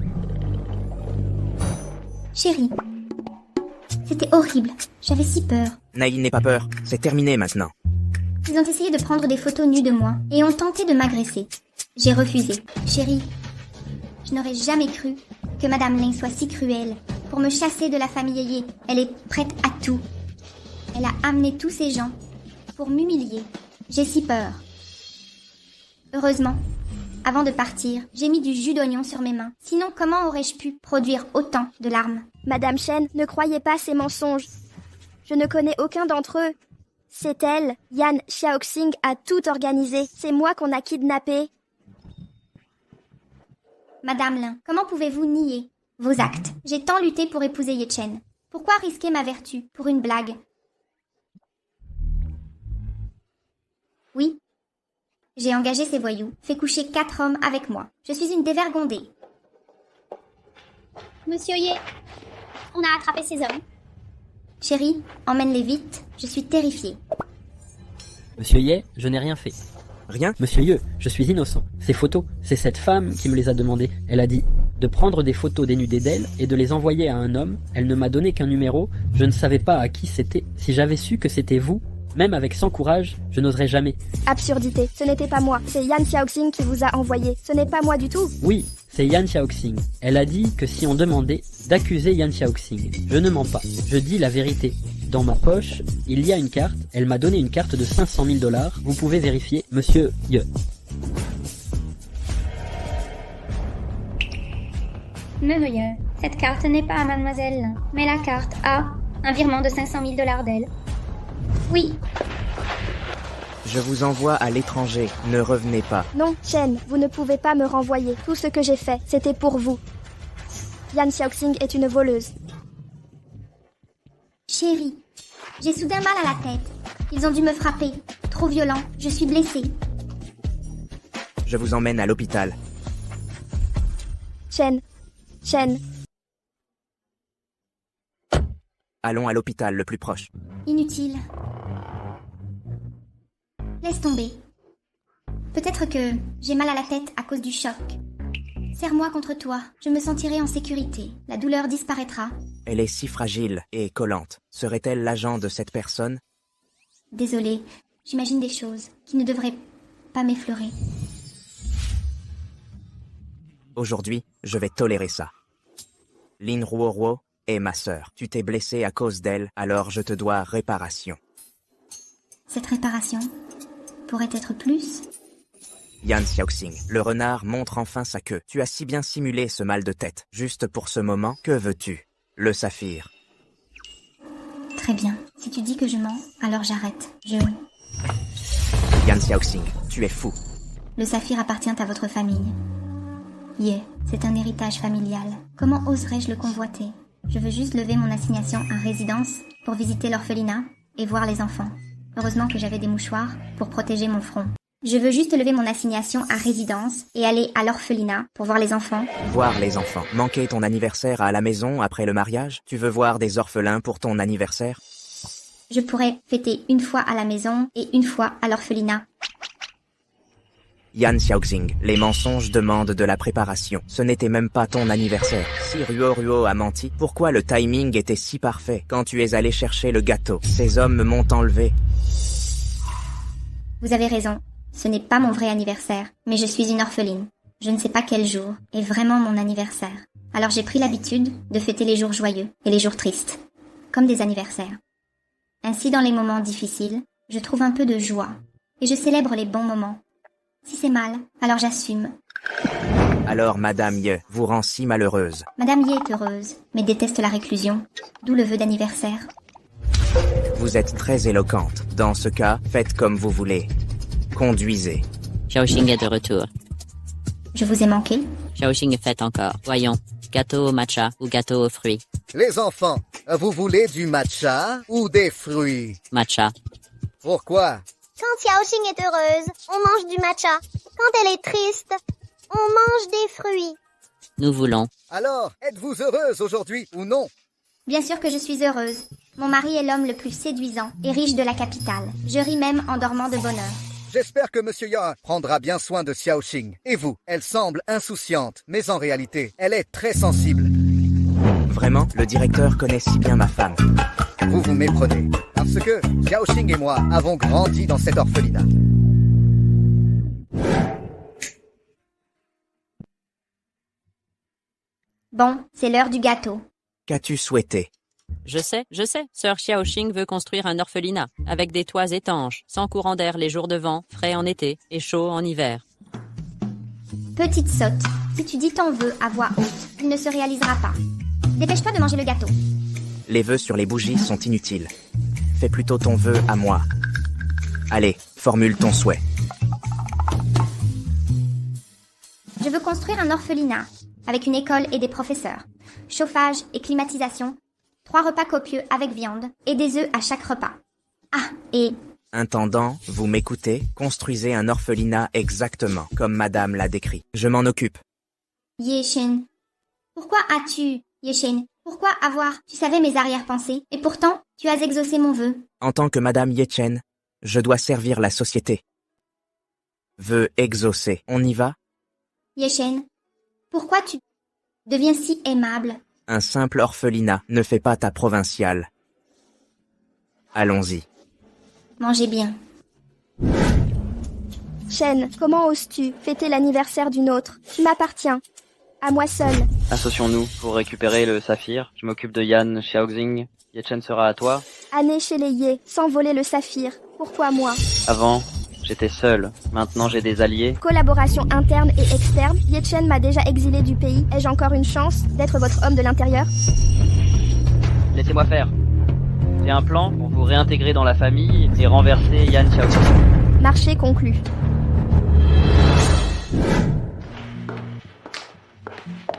Chérie. C'était horrible. J'avais si peur. N'ayez pas peur, c'est terminé maintenant. Ils ont essayé de prendre des photos nues de moi et ont tenté de m'agresser. J'ai refusé. Chérie, je n'aurais jamais cru que Madame Lin soit si cruelle. Pour me chasser de la famille Ye, elle est prête à tout. Elle a amené tous ces gens pour m'humilier. J'ai si peur. Heureusement, avant de partir, j'ai mis du jus d'oignon sur mes mains. Sinon, comment aurais-je pu produire autant de larmes? Madame Chen, ne croyez pas ces mensonges. Je ne connais aucun d'entre eux. C'est elle, Yan Xiaoxing, a tout organisé. C'est moi qu'on a kidnappé. Madame Lin, comment pouvez-vous nier vos actes? J'ai tant lutté pour épouser Ye Chen. Pourquoi risquer ma vertu pour une blague? Oui, j'ai engagé ces voyous, fait coucher 4 hommes avec moi. Je suis une dévergondée. Monsieur Ye, on a attrapé ces hommes. Chérie, emmène-les vite, je suis terrifiée. Monsieur Ye, je n'ai rien fait. Rien? Monsieur Ye, je suis innocent. Ces photos, c'est cette femme qui me les a demandées. Elle a dit de prendre des photos dénudées d'elle et de les envoyer à un homme. Elle ne m'a donné qu'un numéro. Je ne savais pas à qui c'était. Si j'avais su que c'était vous, même avec 100 courage, je n'oserais jamais. Absurdité. Ce n'était pas moi. C'est Yan Xiaoxing qui vous a envoyé. Ce n'est pas moi du tout. Oui, c'est Yan Xiaoxing. Elle a dit que si on demandait d'accuser Yan Xiaoxing, je ne mens pas. Je dis la vérité. Dans ma poche, il y a une carte. Elle m'a donné une carte de 500 000 $. Vous pouvez vérifier, monsieur Ye. Monsieur, cette carte n'est pas à mademoiselle Lin, mais la carte a un virement de 500 000 $ d'elle. Oui, Je vous envoie à l'étranger, ne revenez pas. Non, Chen, vous ne pouvez pas me renvoyer. Tout ce que j'ai fait, c'était pour vous. Yan Xiaoxing est une voleuse. Chérie, j'ai soudain mal à la tête. Ils ont dû me frapper. Trop violent, je suis blessée. Je vous emmène à l'hôpital. Chen. Allons à l'hôpital le plus proche. Inutile. Laisse tomber. Peut-être que j'ai mal à la tête à cause du choc. Serre-moi contre toi, je me sentirai en sécurité. La douleur disparaîtra. Elle est si fragile et collante. Serait-elle l'agent de cette personne? Désolée, j'imagine des choses qui ne devraient pas m'effleurer. Aujourd'hui, je vais tolérer ça. Lin Ruoruo est ma sœur. Tu t'es blessé à cause d'elle, alors je te dois réparation. Cette réparation pourrait être plus. Yan Xiaoxing, le renard montre enfin sa queue. Tu as si bien simulé ce mal de tête. Juste pour ce moment, que veux-tu? Le saphir. Très bien. Si tu dis que je mens, alors j'arrête. Je... Yan Xiaoxing, tu es fou. Le saphir appartient à votre famille. Ye, c'est un héritage familial. Comment oserais-je le convoiter? Je veux juste lever mon assignation à résidence pour visiter l'orphelinat et voir les enfants. Heureusement que j'avais des mouchoirs pour protéger mon front. Je veux juste lever mon assignation à résidence et aller à l'orphelinat pour voir les enfants. Voir les enfants. Manquer ton anniversaire à la maison après le mariage? Tu veux voir des orphelins pour ton anniversaire? Je pourrais fêter une fois à la maison et une fois à l'orphelinat. Yan Xiaoxing, les mensonges demandent de la préparation. Ce n'était même pas ton anniversaire. Si Ruo a menti, pourquoi le timing était si parfait quand tu es allé chercher le gâteau? Ces hommes m'ont enlevé. Vous avez raison, ce n'est pas mon vrai anniversaire, mais je suis une orpheline. Je ne sais pas quel jour est vraiment mon anniversaire. Alors j'ai pris l'habitude de fêter les jours joyeux et les jours tristes, comme des anniversaires. Ainsi, dans les moments difficiles, je trouve un peu de joie et je célèbre les bons moments. Si c'est mal, alors j'assume. Alors Madame Ye vous rend si malheureuse. Madame Ye est heureuse, mais déteste la réclusion, d'où le vœu d'anniversaire. Vous êtes très éloquente. Dans ce cas, faites comme vous voulez. Conduisez. Xiaoxing est de retour. Je vous ai manqué? Xiaoxing est faite encore. Voyons. Gâteau au matcha ou gâteau aux fruits? Les enfants, vous voulez du matcha ou des fruits? Matcha. Pourquoi? Quand Xiaoxing est heureuse, on mange du matcha. Quand elle est triste, on mange des fruits. Nous voulons. Alors, êtes-vous heureuse aujourd'hui ou non? Bien sûr que je suis heureuse. Mon mari est l'homme le plus séduisant et riche de la capitale. Je ris même en dormant de bonheur. J'espère que Monsieur Yan prendra bien soin de Xiaoxing. Et vous? Elle semble insouciante, mais en réalité, elle est très sensible. Vraiment, le directeur connaît si bien ma femme. Vous vous méprenez, parce que Xiaoxing et moi avons grandi dans cet orphelinat. Bon, c'est l'heure du gâteau. Qu'as-tu souhaité? Je sais. Sœur Xiaoxing veut construire un orphelinat, avec des toits étanches, sans courant d'air les jours de vent, frais en été et chaud en hiver. Petite sotte, si tu dis ton vœu à voix haute, il ne se réalisera pas. Dépêche-toi de manger le gâteau. Les vœux sur les bougies sont inutiles. Fais plutôt ton vœu à moi. Allez, formule ton souhait. Je veux construire un orphelinat, avec une école et des professeurs. Chauffage et climatisation. 3 repas copieux avec viande et des œufs à chaque repas. Ah, et... Intendant, vous m'écoutez? Construisez un orphelinat exactement comme Madame l'a décrit. Je m'en occupe. Ye-Shen. Pourquoi as-tu... Ye-Shen, pourquoi avoir... Tu savais mes arrière-pensées, et pourtant, tu as exaucé mon vœu. En tant que Madame Ye-Chen, je dois servir la société. Vœu exaucé. On y va? Ye-Shen, pourquoi tu deviens si aimable? Un simple orphelinat ne fait pas ta provinciale. Allons-y. Mangez bien. Shen, comment oses-tu fêter l'anniversaire d'une autre? Tu m'appartiens. À moi seule. Associons-nous pour récupérer le saphir. Je m'occupe de Yan Xiaoxing. Ye-Chen sera à toi. Année chez les Ye, sans voler le saphir. Pourquoi moi? Avant, j'étais seul. Maintenant, j'ai des alliés. Collaboration interne et externe. Ye-Chen m'a déjà exilé du pays. Ai-je encore une chance d'être votre homme de l'intérieur? Laissez-moi faire. J'ai un plan pour vous réintégrer dans la famille et renverser Yan Xiaoxing. Marché conclu.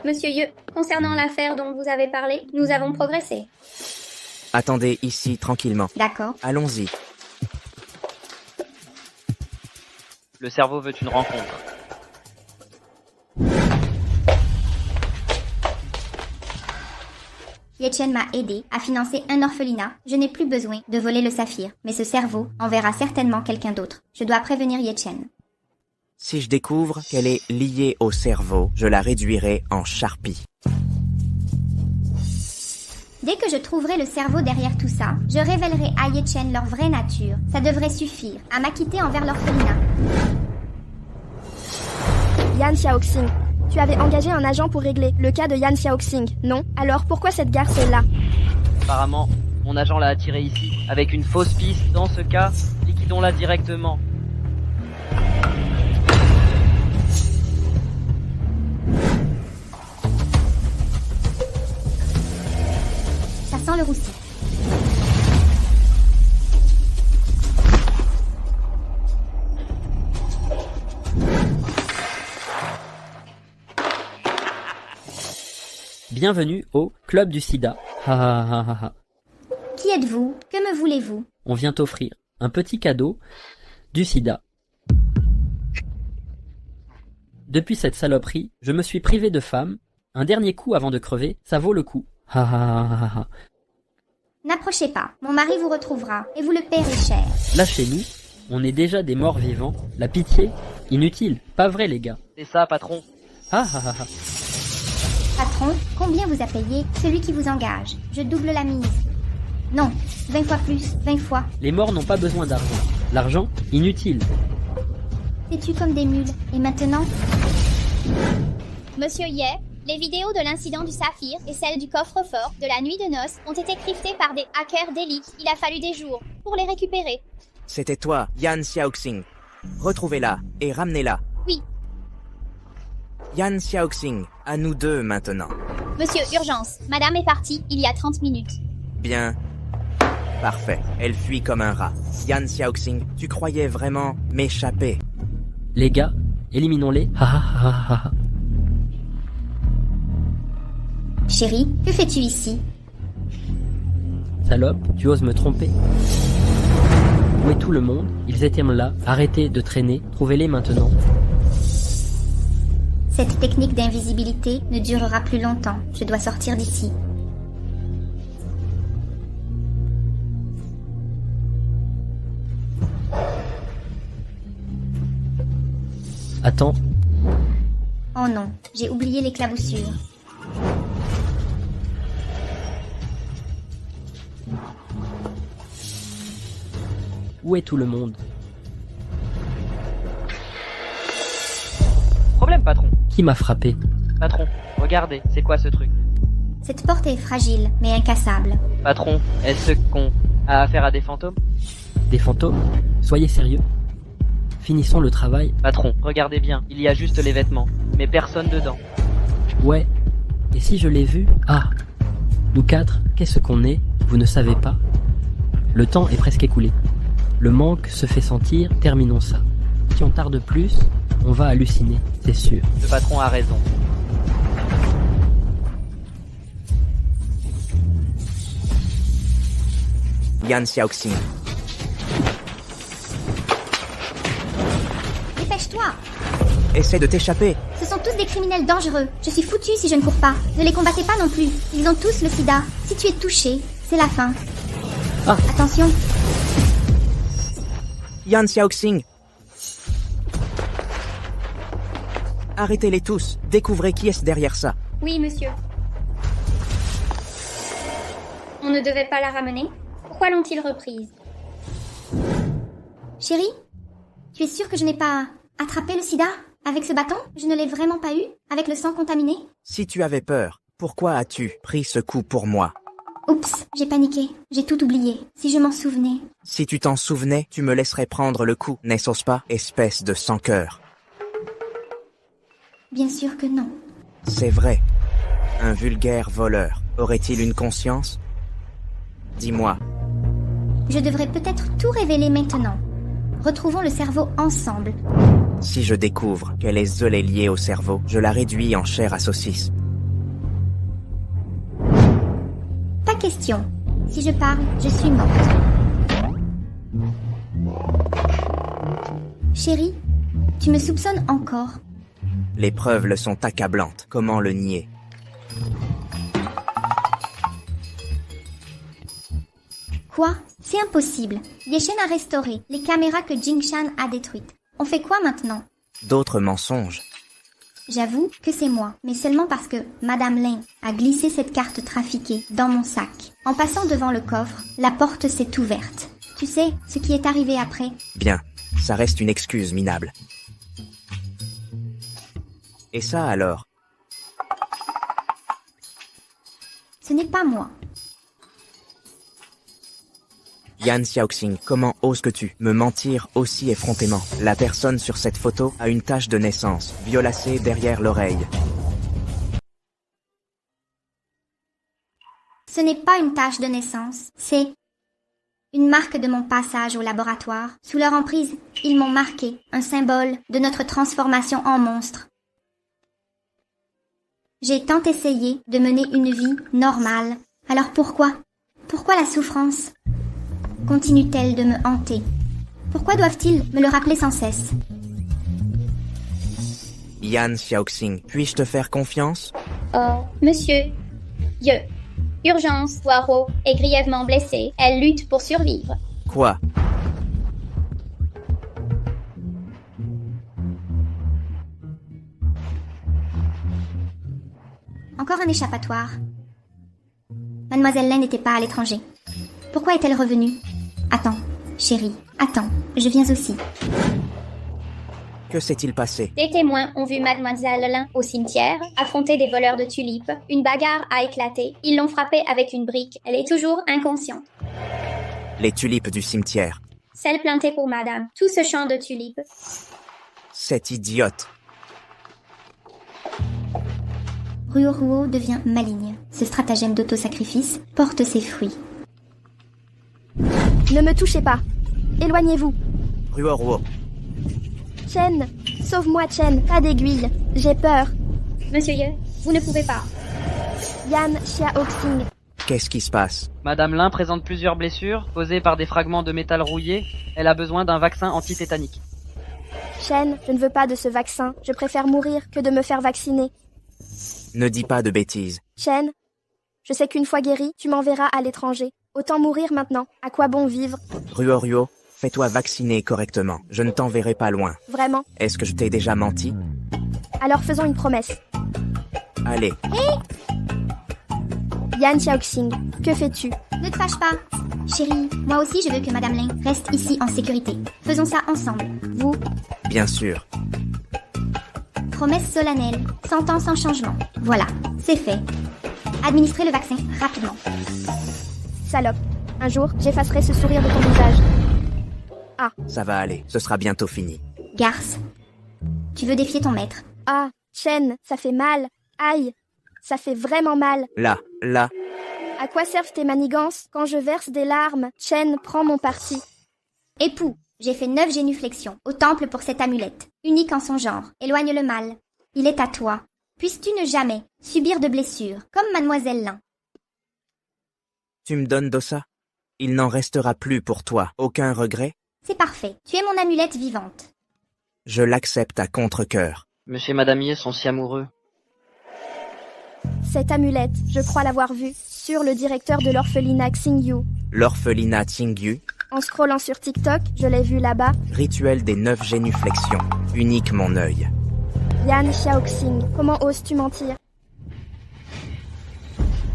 Monsieur Ye, concernant l'affaire dont vous avez parlé, nous avons progressé. Attendez ici tranquillement. D'accord. Allons-y. Le cerveau veut une rencontre. Ye-Chen m'a aidé à financer un orphelinat. Je n'ai plus besoin de voler le saphir, mais ce cerveau enverra certainement quelqu'un d'autre. Je dois prévenir Ye-Chen. Si je découvre qu'elle est liée au cerveau, je la réduirai en charpie. Dès que je trouverai le cerveau derrière tout ça, je révélerai à Ye-Chen leur vraie nature. Ça devrait suffire à m'acquitter envers l'orphelinat. Yan Xiaoxing, tu avais engagé un agent pour régler le cas de Yan Xiaoxing, non? Alors pourquoi cette garce est là? Apparemment, mon agent l'a attiré ici, avec une fausse piste. Dans ce cas, liquidons-la directement. Ça sent le roussi. Bienvenue au Club du Sida. Ha ha ha ha ha. Qui êtes-vous? Que me voulez-vous? On vient t'offrir un petit cadeau du Sida. Depuis cette saloperie, je me suis privé de femme. Un dernier coup avant de crever, ça vaut le coup. Ha ha ha ha ha. N'approchez pas, mon mari vous retrouvera, et vous le paierez cher. Lâchez-nous, on est déjà des morts vivants. La pitié, inutile, pas vrai les gars. C'est ça, patron. Ha ha ha ha. Patron, combien vous a payé celui qui vous engage? Je double la mise. Non, 20 fois plus, 20 fois. Les morts n'ont pas besoin d'argent. L'argent, inutile. Têtus comme des mules. Et maintenant? Monsieur Ye, les vidéos de l'incident du Saphir et celles du coffre-fort de la nuit de noces ont été cryptées par des hackers d'élite. Il a fallu des jours pour les récupérer. C'était toi, Yan Xiaoxing. Retrouvez-la et ramenez-la. Oui. Yan Xiaoxing, à nous deux maintenant. Monsieur, urgence. Madame est partie il y a 30 minutes. Bien. Parfait. Elle fuit comme un rat. Yan Xiaoxing, tu croyais vraiment m'échapper? Les gars, éliminons-les. Ha ha ha ha ha. Chérie, que fais-tu ici? Salope, tu oses me tromper? Où est tout le monde? Ils étaient là. Arrêtez de traîner. Trouvez-les maintenant. Cette technique d'invisibilité ne durera plus longtemps. Je dois sortir d'ici. Attends, Oh non, j'ai oublié l'éclaboussure. où est tout le monde? Problème, patron. Qui m'a frappé? Patron, regardez, c'est quoi ce truc? Cette porte est fragile, mais incassable. Patron, est-ce qu'on a affaire à des fantômes? Des fantômes? Soyez sérieux. Finissons le travail. Patron, regardez bien, il y a juste les vêtements, mais personne dedans. Ouais. Et si je l'ai vu? Ah. Nous quatre, qu'est-ce qu'on est? Vous ne savez pas? Le temps est presque écoulé. Le manque se fait sentir, terminons ça. Si on tarde plus, on va halluciner, c'est sûr. Le patron a raison. Yan Xiaoxing. Dépêche-toi! Essaie de t'échapper. Ce sont tous des criminels dangereux. Je suis foutue si je ne cours pas. Ne les combattez pas non plus. Ils ont tous le sida. Si tu es touché, c'est la fin. Ah. Attention. Yan Xiaoxing. Arrêtez-les tous. Découvrez qui est derrière ça. Oui, monsieur. On ne devait pas la ramener? Pourquoi l'ont-ils reprise? Chérie, tu es sûre que je n'ai pas attrapé le sida avec ce bâton? Je ne l'ai vraiment pas eu avec le sang contaminé? Si tu avais peur, pourquoi as-tu pris ce coup pour moi? Oups, j'ai paniqué. J'ai tout oublié. Si je m'en souvenais. Si tu t'en souvenais, tu me laisserais prendre le coup, n'est-ce pas, espèce de sans-cœur? Bien sûr que non. C'est vrai. Un vulgaire voleur. Aurait-il une conscience? Dis-moi. Je devrais peut-être tout révéler maintenant. Retrouvons le cerveau ensemble. Si je découvre qu'elle est gelée liée au cerveau, je la réduis en chair à saucisse. Pas question. Si je parle, je suis morte. Chérie, tu me soupçonnes encore? Les preuves le sont accablantes. Comment le nier? Quoi? C'est impossible. Yeshen a restauré les caméras que Jingshan a détruites. On fait quoi maintenant? D'autres mensonges. J'avoue que c'est moi, mais seulement parce que Madame Lin a glissé cette carte trafiquée dans mon sac. En passant devant le coffre, la porte s'est ouverte. Tu sais ce qui est arrivé après? Bien, ça reste une excuse minable. Et ça alors? Ce n'est pas moi. Yan Xiaoxing, comment oses-tu me mentir aussi effrontément? La personne sur cette photo a une tache de naissance, violacée derrière l'oreille. Ce n'est pas une tache de naissance, c'est une marque de mon passage au laboratoire. Sous leur emprise, ils m'ont marqué, un symbole de notre transformation en monstre. J'ai tant essayé de mener une vie normale. Alors pourquoi? Pourquoi la souffrance continue-t-elle de me hanter? Pourquoi doivent-ils me le rappeler sans cesse? Yan Xiaoxing, puis-je te faire confiance? Oh, monsieur. Ye. Urgence, Poirot est grièvement blessée. Elle lutte pour survivre. Quoi? Encore un échappatoire. Mademoiselle Lin n'était pas à l'étranger. Pourquoi est-elle revenue? Attends, chérie, attends, je viens aussi. Que s'est-il passé? Des témoins ont vu Mademoiselle Lin au cimetière affronter des voleurs de tulipes. Une bagarre a éclaté. Ils l'ont frappée avec une brique. Elle est toujours inconsciente. Les tulipes du cimetière. Celle plantée pour madame. Tout ce champ de tulipes. Cette idiote. Ruo devient maligne. Ce stratagème d'autosacrifice porte ses fruits. Ne me touchez pas. Éloignez-vous. Ruo. Chen, sauve-moi Chen, pas d'aiguille. J'ai peur. Monsieur Ye, vous ne pouvez pas. Yan Xiaoxing. Qu'est-ce qui se passe? Madame Lin présente plusieurs blessures, causées par des fragments de métal rouillé. Elle a besoin d'un vaccin antitétanique. Chen, je ne veux pas de ce vaccin. Je préfère mourir que de me faire vacciner. Ne dis pas de bêtises. Chen, je sais qu'une fois guéri, tu m'enverras à l'étranger. Autant mourir maintenant. À quoi bon vivre? Ruo, fais-toi vacciner correctement. Je ne t'enverrai pas loin. Vraiment? Est-ce que je t'ai déjà menti? Alors faisons une promesse. Allez, Yan Xiaoxing, que fais-tu? Ne te fâche pas. Chérie, moi aussi je veux que Madame Lin reste ici en sécurité. Faisons ça ensemble. Vous? bien sûr. Promesse solennelle, 100 ans sans changement. Voilà, c'est fait. Administrez le vaccin rapidement. Salope. Un jour, j'effacerai ce sourire de ton visage. Ça va aller, ce sera bientôt fini. Garce, tu veux défier ton maître. Ah, Chen, ça fait mal. Aïe, ça fait vraiment mal. Là. À quoi servent tes manigances? Quand je verse des larmes, Chen prend mon parti. Époux, j'ai fait 9 génuflexions au temple pour cette amulette, unique en son genre. Éloigne le mal. Il est à toi. Puisses-tu ne jamais subir de blessures, comme Mademoiselle Lin. Tu me donnes d'Ossa? Il n'en restera plus pour toi. Aucun regret? C'est parfait. Tu es mon amulette vivante. Je l'accepte à contre-cœur. Monsieur et Madame Ye sont si amoureux. Cette amulette, je crois l'avoir vue sur le directeur de l'orphelinat Xingyu. L'orphelinat Qingyu, En scrollant sur TikTok, je l'ai vue là-bas. rituel des 9 génuflexions. Unique mon œil. Yan Xiaoxing, comment oses-tu mentir?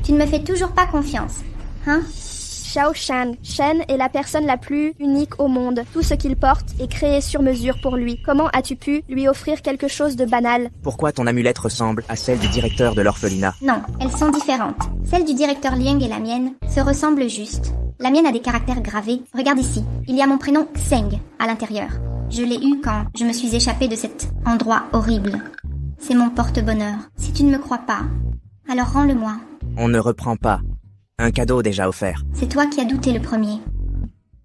Tu ne me fais toujours pas confiance. Hein? Xiao Shan. Shen est la personne la plus unique au monde. Tout ce qu'il porte est créé sur mesure pour lui. Comment as-tu pu lui offrir quelque chose de banal? Pourquoi ton amulette ressemble à celle du directeur de l'orphelinat? Non, elles sont différentes. Celle du directeur Liang et la mienne se ressemblent juste. La mienne a des caractères gravés. Regarde ici, il y a mon prénom Xeng à l'intérieur. Je l'ai eu quand je me suis échappée de cet endroit horrible. C'est mon porte-bonheur. Si tu ne me crois pas, alors rends-le-moi. On ne reprend pas. Un cadeau déjà offert. C'est toi qui as douté le premier.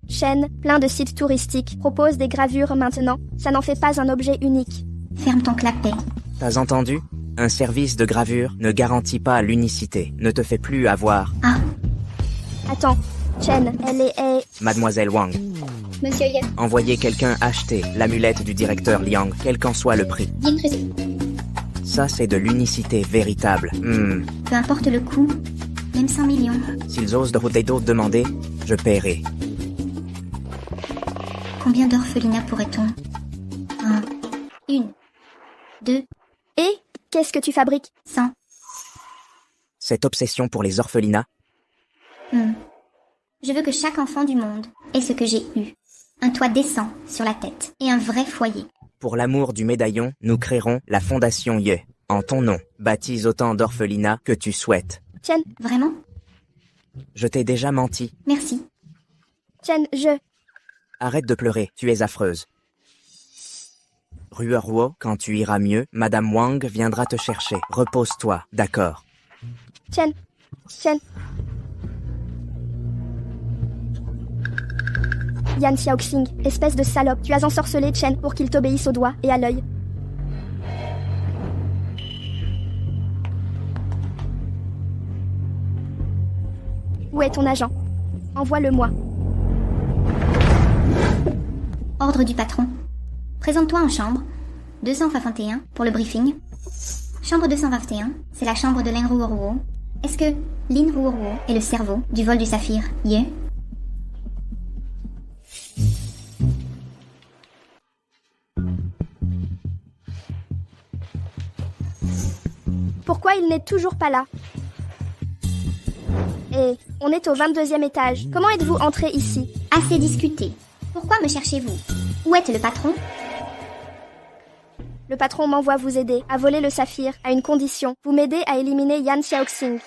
Shen, plein de sites touristiques, propose des gravures maintenant. Ça n'en fait pas un objet unique. Ferme ton clapet. T'as entendu? Un service de gravure ne garantit pas l'unicité. Ne te fais plus avoir. Attends, Shen, elle est... Mademoiselle Wang, Monsieur Ye, envoyez quelqu'un acheter l'amulette du directeur Liang, quel qu'en soit le prix. bien précis. Ça, c'est de l'unicité véritable. Peu importe le coût, même 100 millions. S'ils osent d'autres demander, je paierai. Combien d'orphelinats pourrait-on? 1, 1, 2, Et qu'est-ce que tu fabriques? 100. Cette obsession pour les orphelinats, Je veux que chaque enfant du monde ait ce que j'ai eu. Un toit décent sur la tête et un vrai foyer. pour l'amour du médaillon, nous créerons la Fondation Ye. En ton nom, baptise autant d'orphelinats que tu souhaites. Chen, Vraiment? Je t'ai déjà menti. Merci. Chen, Arrête de pleurer, tu es affreuse. Ruo, quand tu iras mieux, Madame Wang viendra te chercher. Repose-toi, d'accord? Chen. Yan Xiaoxing, espèce de salope, tu as ensorcelé Chen pour qu'il t'obéisse au doigt et à l'œil. Où est ton agent? Envoie-le-moi. Ordre du patron. Présente-toi en chambre. 221 pour le briefing. Chambre 221, c'est la chambre de Lin Ruoruo. Est-ce que Lin Ruoruo est le cerveau du vol du saphir Ye? Pourquoi il n'est toujours pas là? Et on est au 22e étage. Comment êtes-vous entré ici? Assez discuté. Pourquoi me cherchez-vous? Où est le patron? Le patron m'envoie vous aider à voler le saphir à une condition. Vous m'aidez à éliminer Yan Xiaoxing.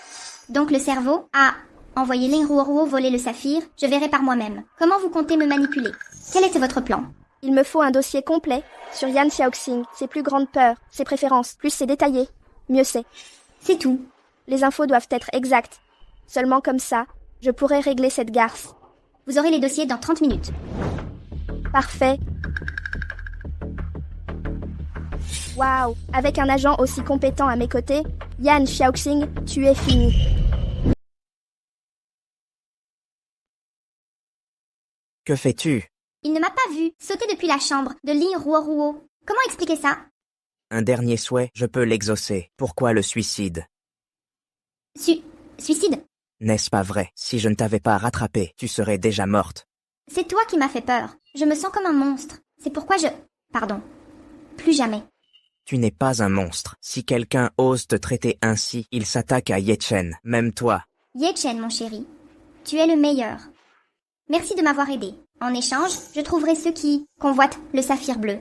Donc le cerveau a envoyé Lin Ruoruo voler le saphir, je verrai par moi-même. Comment vous comptez me manipuler? Quel était votre plan? Il me faut un dossier complet sur Yan Xiaoxing, ses plus grandes peurs, ses préférences, plus c'est détaillé, mieux c'est. C'est tout. Les infos doivent être exactes. Seulement comme ça, je pourrai régler cette garce. Vous aurez les dossiers dans 30 minutes. Parfait. Waouh, avec un agent aussi compétent à mes côtés, Yan Xiaoxing, tu es fini. Que fais-tu? Il ne m'a pas vu sauter depuis la chambre de Lin Ruoruo. Comment expliquer ça? Un dernier souhait, je peux l'exaucer. Pourquoi le suicide? Suicide? N'est-ce pas vrai? Si je ne t'avais pas rattrapé, tu serais déjà morte. C'est toi qui m'as fait peur. Je me sens comme un monstre. C'est pourquoi je... Pardon. Plus jamais. Tu n'es pas un monstre. Si quelqu'un ose te traiter ainsi, il s'attaque à Ye Chen, même toi. Ye Chen, mon chéri. Tu es le meilleur. Merci de m'avoir aidé. En échange, je trouverai ceux qui convoitent le saphir bleu.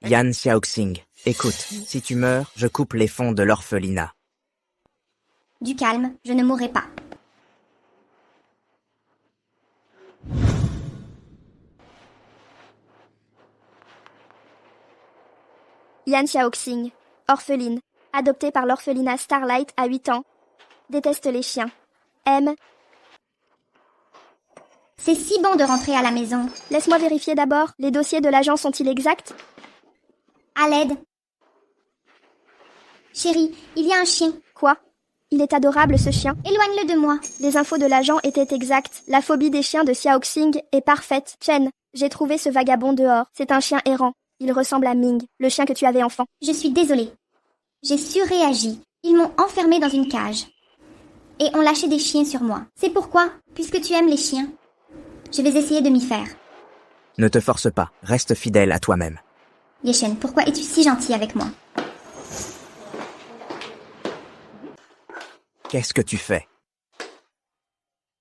Yan Xiaoxing, écoute, si tu meurs, je coupe les fonds de l'orphelinat. Du calme, je ne mourrai pas. Yan Xiaoxing, orpheline, adoptée par l'orphelinat Starlight à 8 ans. Déteste les chiens. Aime. C'est si bon de rentrer à la maison. Laisse-moi vérifier d'abord. Les dossiers de l'agent sont-ils exacts? À l'aide. Chérie, il y a un chien. Quoi? Il est adorable ce chien. Éloigne-le de moi. Les infos de l'agent étaient exactes. La phobie des chiens de Xiaoxing est parfaite. Chen, j'ai trouvé ce vagabond dehors. C'est un chien errant. Il ressemble à Ming, le chien que tu avais enfant. Je suis désolée. J'ai surréagi. Ils m'ont enfermée dans une cage. Et ont lâché des chiens sur moi. C'est pourquoi, puisque tu aimes les chiens, je vais essayer de m'y faire. Ne te force pas, reste fidèle à toi-même. Ye Chen, pourquoi es-tu si gentil avec moi? Qu'est-ce que tu fais?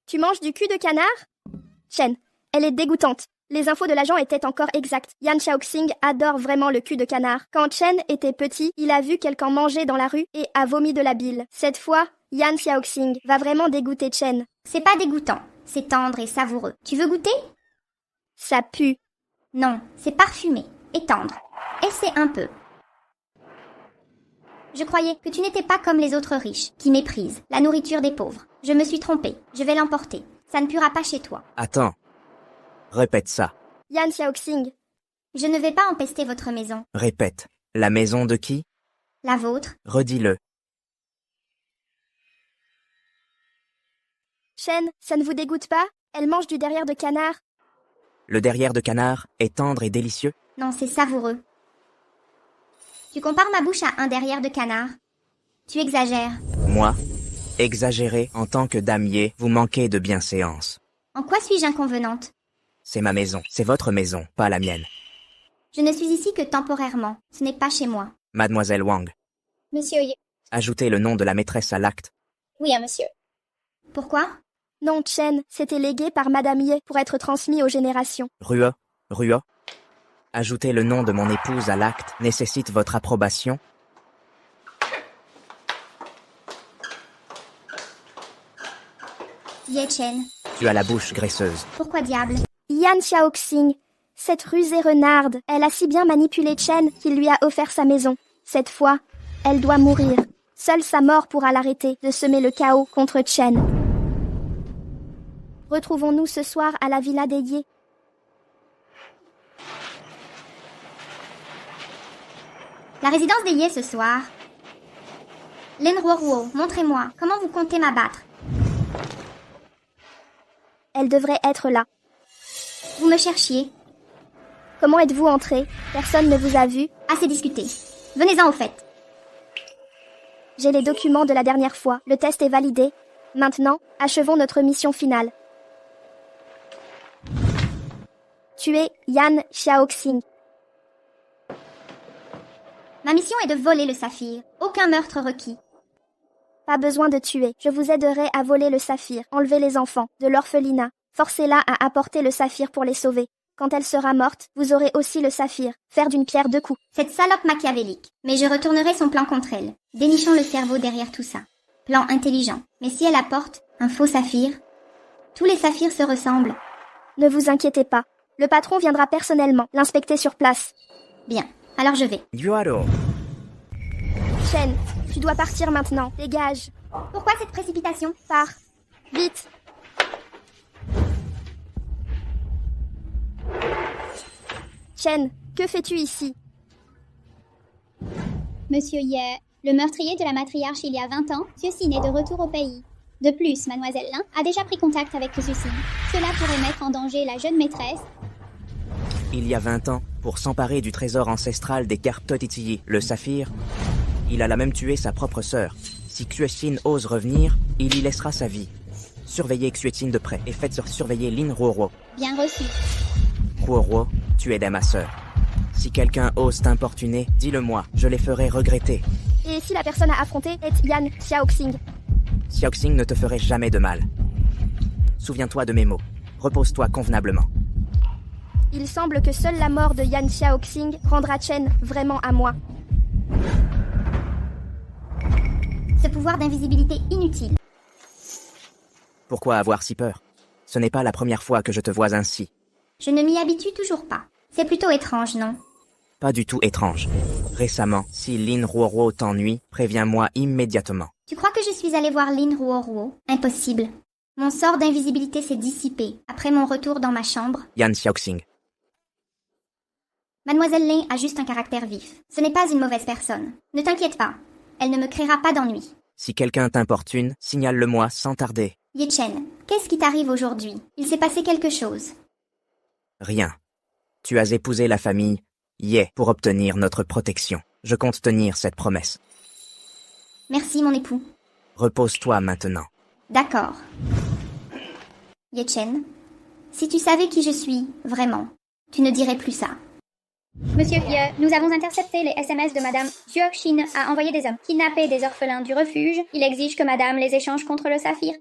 Tu manges du cul de canard? Chen, elle est dégoûtante. Les infos de l'agent étaient encore exactes. Yan Xiaoxing adore vraiment le cul de canard. Quand Chen était petit, il a vu quelqu'un manger dans la rue et a vomi de la bile. Cette fois, Yan Xiaoxing va vraiment dégoûter Chen. C'est pas dégoûtant, c'est tendre et savoureux. Tu veux goûter? Ça pue. Non, c'est parfumé et tendre. Essaie un peu. Je croyais que tu n'étais pas comme les autres riches, qui méprisent la nourriture des pauvres. Je me suis trompée, je vais l'emporter. Ça ne puera pas chez toi. Attends. Répète ça. Yan Xiaoxing. Je ne vais pas empester votre maison. Répète. La maison de qui? La vôtre. Redis-le. Chen, ça ne vous dégoûte pas? Elle mange du derrière de canard. Le derrière de canard est tendre et délicieux? Non, c'est savoureux. Tu compares ma bouche à un derrière de canard. Tu exagères. Moi? Exagéré en tant que damier, vous manquez de bienséance. En quoi suis-je inconvenante? C'est ma maison, c'est votre maison, pas la mienne. Je ne suis ici que temporairement. Ce n'est pas chez moi. Mademoiselle Wang, Monsieur Ye. ajoutez le nom de la maîtresse à l'acte. Oui, monsieur. Pourquoi? Non, Chen, c'était légué par Madame Ye pour être transmis aux générations. Ruo, ajoutez le nom de mon épouse à l'acte, nécessite votre approbation. Ye Chen. Tu as la bouche graisseuse. Pourquoi diable? Yan Xiaoxing, cette rusée renarde, elle a si bien manipulé Chen qu'il lui a offert sa maison. Cette fois, elle doit mourir. Seule sa mort pourra l'arrêter de semer le chaos contre Chen. Retrouvons-nous ce soir à la villa des Ye. La résidence des Ye ce soir. Lin Ruoruo, montrez-moi, comment vous comptez m'abattre? Elle devrait être là. Vous me cherchiez. Comment êtes-vous entré? Personne ne vous a vu. Assez discuté. Venez-en au fait. J'ai les documents de la dernière fois. Le test est validé. Maintenant, achevons notre mission finale. Tuer Yan Xiaoxing. Ma mission est de voler le saphir. Aucun meurtre requis. Pas besoin de tuer. Je vous aiderai à voler le saphir. Enlever les enfants de l'orphelinat. Forcez-la à apporter le saphir pour les sauver. Quand elle sera morte, vous aurez aussi le saphir. Faire d'une pierre deux coups. Cette salope machiavélique. Mais je retournerai son plan contre elle. Dénichons le cerveau derrière tout ça. Plan intelligent. Mais si elle apporte un faux saphir, tous les saphirs se ressemblent. Ne vous inquiétez pas. Le patron viendra personnellement l'inspecter sur place. Bien, alors je vais. Yuaro. Chen, tu dois partir maintenant. Dégage. Pourquoi cette précipitation? Pars. Vite. Chen, que fais-tu ici? Monsieur Ye, le meurtrier de la matriarche il y a 20 ans, Ceucine est de retour au pays. De plus, mademoiselle Lin a déjà pris contact avec Ceucine. Cela pourrait mettre en danger la jeune maîtresse. Il y a 20 ans, pour s'emparer du trésor ancestral des Karptotitiyi, le saphir, il a la même tué sa propre sœur. Si Xueqin ose revenir, il y laissera sa vie. Surveillez Xueqin de près et faites surveiller Lin Ruoruo. Bien reçu. Ruoruo, tu aides ma sœur. Si quelqu'un ose t'importuner, dis-le-moi, je les ferai regretter. Et si la personne à affronter est Yan Xiaoxing? Xiaoxing ne te ferait jamais de mal. Souviens-toi de mes mots. Repose-toi convenablement. Il semble que seule la mort de Yan Xiaoxing rendra Chen vraiment à moi. Ce pouvoir d'invisibilité inutile. Pourquoi avoir si peur? Ce n'est pas la première fois que je te vois ainsi. Je ne m'y habitue toujours pas. C'est plutôt étrange, non? Pas du tout étrange. Récemment, si Lin Ruoruo t'ennuie, préviens-moi immédiatement. Tu crois que je suis allée voir Lin Ruoruo? Impossible. Mon sort d'invisibilité s'est dissipé après mon retour dans ma chambre. Yan Xiaoxing. Mademoiselle Lin a juste un caractère vif. Ce n'est pas une mauvaise personne. Ne t'inquiète pas. Elle ne me créera pas d'ennui. Si quelqu'un t'importune, signale-le-moi sans tarder. Ye Chen, qu'est-ce qui t'arrive aujourd'hui? Il s'est passé quelque chose. Rien. Tu as épousé la famille Ye pour obtenir notre protection. Je compte tenir cette promesse. Merci, mon époux. Repose-toi maintenant. D'accord. Ye Chen, si tu savais qui je suis, vraiment, tu ne dirais plus ça. Monsieur Ye, nous avons intercepté les SMS de Madame Xueqin a envoyé des hommes kidnapper des orphelins du refuge. Il exige que Madame les échange contre le saphir.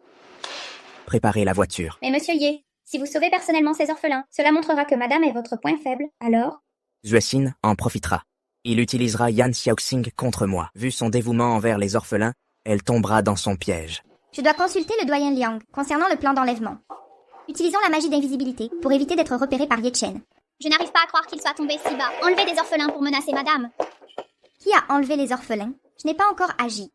Préparez la voiture. Mais Monsieur Ye, si vous sauvez personnellement ces orphelins, cela montrera que Madame est votre point faible. Alors? Xueqin en profitera. Il utilisera Yan Xiaoxing contre moi. Vu son dévouement envers les orphelins, elle tombera dans son piège. Je dois consulter le doyen Liang concernant le plan d'enlèvement. Utilisons la magie d'invisibilité pour éviter d'être repérés par Ye Chen. Je n'arrive pas à croire qu'il soit tombé si bas. Enlevez des orphelins pour menacer Madame. Qui a enlevé les orphelins? Je n'ai pas encore agi.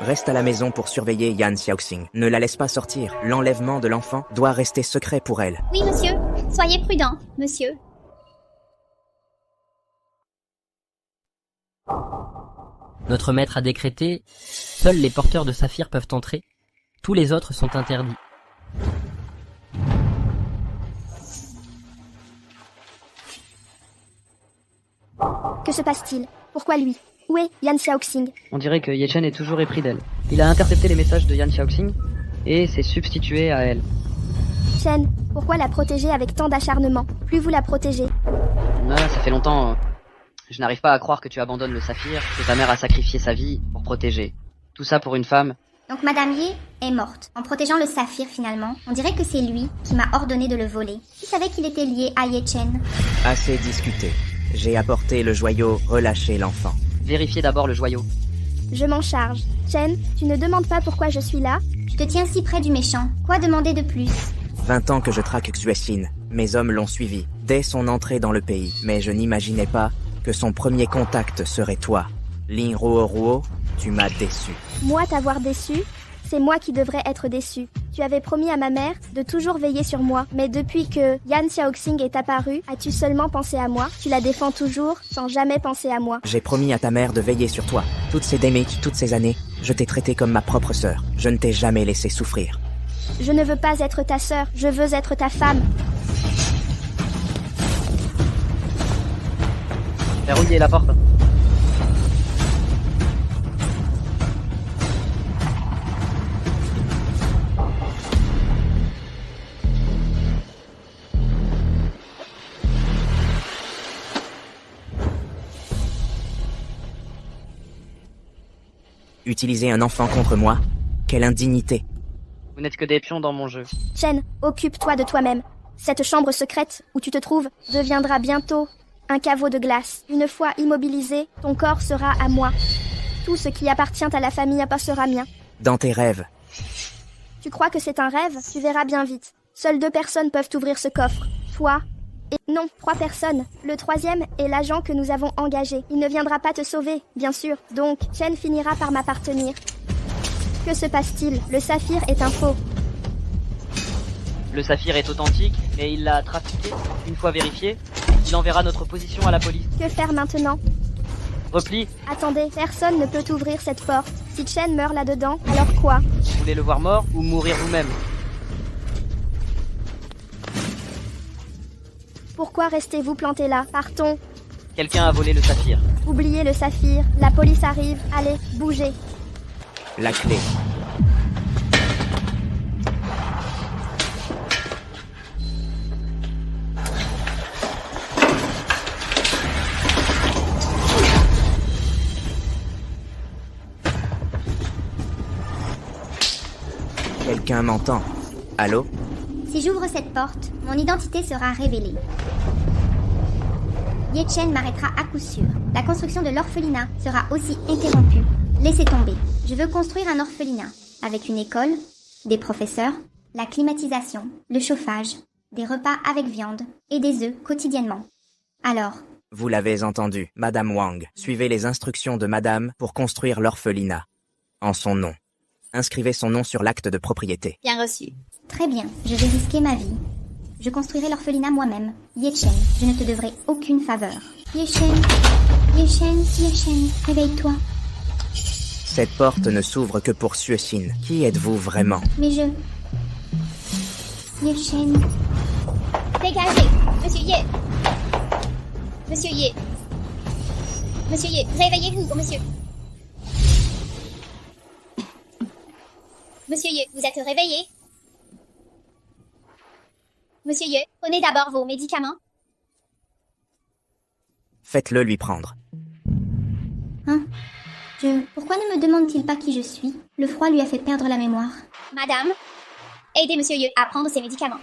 Reste à la maison pour surveiller Yan Xiaoxing. Ne la laisse pas sortir. L'enlèvement de l'enfant doit rester secret pour elle. Oui, monsieur. Soyez prudent, monsieur. Notre maître a décrété, seuls les porteurs de saphir peuvent entrer. Tous les autres sont interdits. Que se passe-t-il? Pourquoi lui? Où est Yan Xiaoxing? On dirait que Ye Chen est toujours épris d'elle. Il a intercepté les messages de Yan Xiaoxing et s'est substitué à elle. Chen, pourquoi la protéger avec tant d'acharnement? Plus vous la protégez. Ah, ça fait longtemps. Je n'arrive pas à croire que tu abandonnes le saphir, que ta mère a sacrifié sa vie pour protéger. Tout ça pour une femme. Donc Madame Ye est morte. En protégeant le saphir finalement, on dirait que c'est lui qui m'a ordonné de le voler. Qui savait qu'il était lié à Ye Chen? Assez discuté. J'ai apporté le joyau, relâchez l'enfant. Vérifiez d'abord le joyau. Je m'en charge. Chen, tu ne demandes pas pourquoi je suis là? Tu te tiens si près du méchant. Quoi demander de plus? 20 ans que je traque Xueqin. Mes hommes l'ont suivi, dès son entrée dans le pays. Mais je n'imaginais pas que son premier contact serait toi. Lin Ruoruo, tu m'as déçu. Moi t'avoir déçu? C'est moi qui devrais être déçu. Tu avais promis à ma mère de toujours veiller sur moi, mais depuis que Yan Xiaoxing est apparu, as-tu seulement pensé à moi? Tu la défends toujours, sans jamais penser à moi. J'ai promis à ta mère de veiller sur toi. Toutes ces démés, toutes ces années, Je t'ai traité comme ma propre sœur. Je ne t'ai jamais laissé souffrir. Je ne veux pas être ta sœur, je veux être ta femme. Verrouillez la porte. Utiliser un enfant contre moi? Quelle indignité! Vous n'êtes que des pions dans mon jeu. Chen, occupe-toi de toi-même. Cette chambre secrète où tu te trouves deviendra bientôt un caveau de glace. Une fois immobilisé, ton corps sera à moi. Tout ce qui appartient à la famille passera mien. Dans tes rêves, Tu crois que c'est un rêve? Tu verras bien vite. Seules 2 personnes peuvent ouvrir ce coffre. Toi et... Non, 3 personnes. Le 3e est l'agent que nous avons engagé. Il ne viendra pas te sauver, bien sûr. Donc, Chen finira par m'appartenir. Que se passe-t-il? Le saphir est un faux. Le saphir est authentique, mais il l'a trafiqué. Une fois vérifié, il enverra notre position à la police. Que faire maintenant? Repli, Attendez, personne ne peut ouvrir cette porte. Si Chen meurt là-dedans, alors quoi? vous voulez le voir mort ou mourir vous-même? Pourquoi restez-vous planté là? Partons. Quelqu'un a volé le saphir. Oubliez le saphir. La police arrive. Allez, bougez. la clé. Quelqu'un m'entend? Allô? Si j'ouvre cette porte, mon identité sera révélée. Ye Chen m'arrêtera à coup sûr. La construction de l'orphelinat sera aussi interrompue. Laissez tomber. Je veux construire un orphelinat avec une école, des professeurs, la climatisation, le chauffage, des repas avec viande et des œufs quotidiennement. Alors, Vous l'avez entendu, Madame Wang. Suivez les instructions de Madame pour construire l'orphelinat. En son nom. Inscrivez son nom sur l'acte de propriété. Bien reçu. très bien, je vais risquer ma vie. Je construirai l'orphelinat moi-même. Ye Chen, je ne te devrai aucune faveur. Ye Chen, Ye Chen, Ye Chen, réveille-toi. Cette porte ne s'ouvre que pour Xuexin. Qui êtes-vous vraiment? Mais je... Ye Chen, Dégagez, Monsieur Ye. Monsieur Ye. Monsieur Ye, réveillez-vous, monsieur. Monsieur Ye, vous êtes réveillé? Monsieur Ye, prenez d'abord vos médicaments. Faites-le lui prendre. Pourquoi ne me demande-t-il pas qui je suis? Le froid lui a fait perdre la mémoire. Madame, aidez Monsieur Ye à prendre ses médicaments.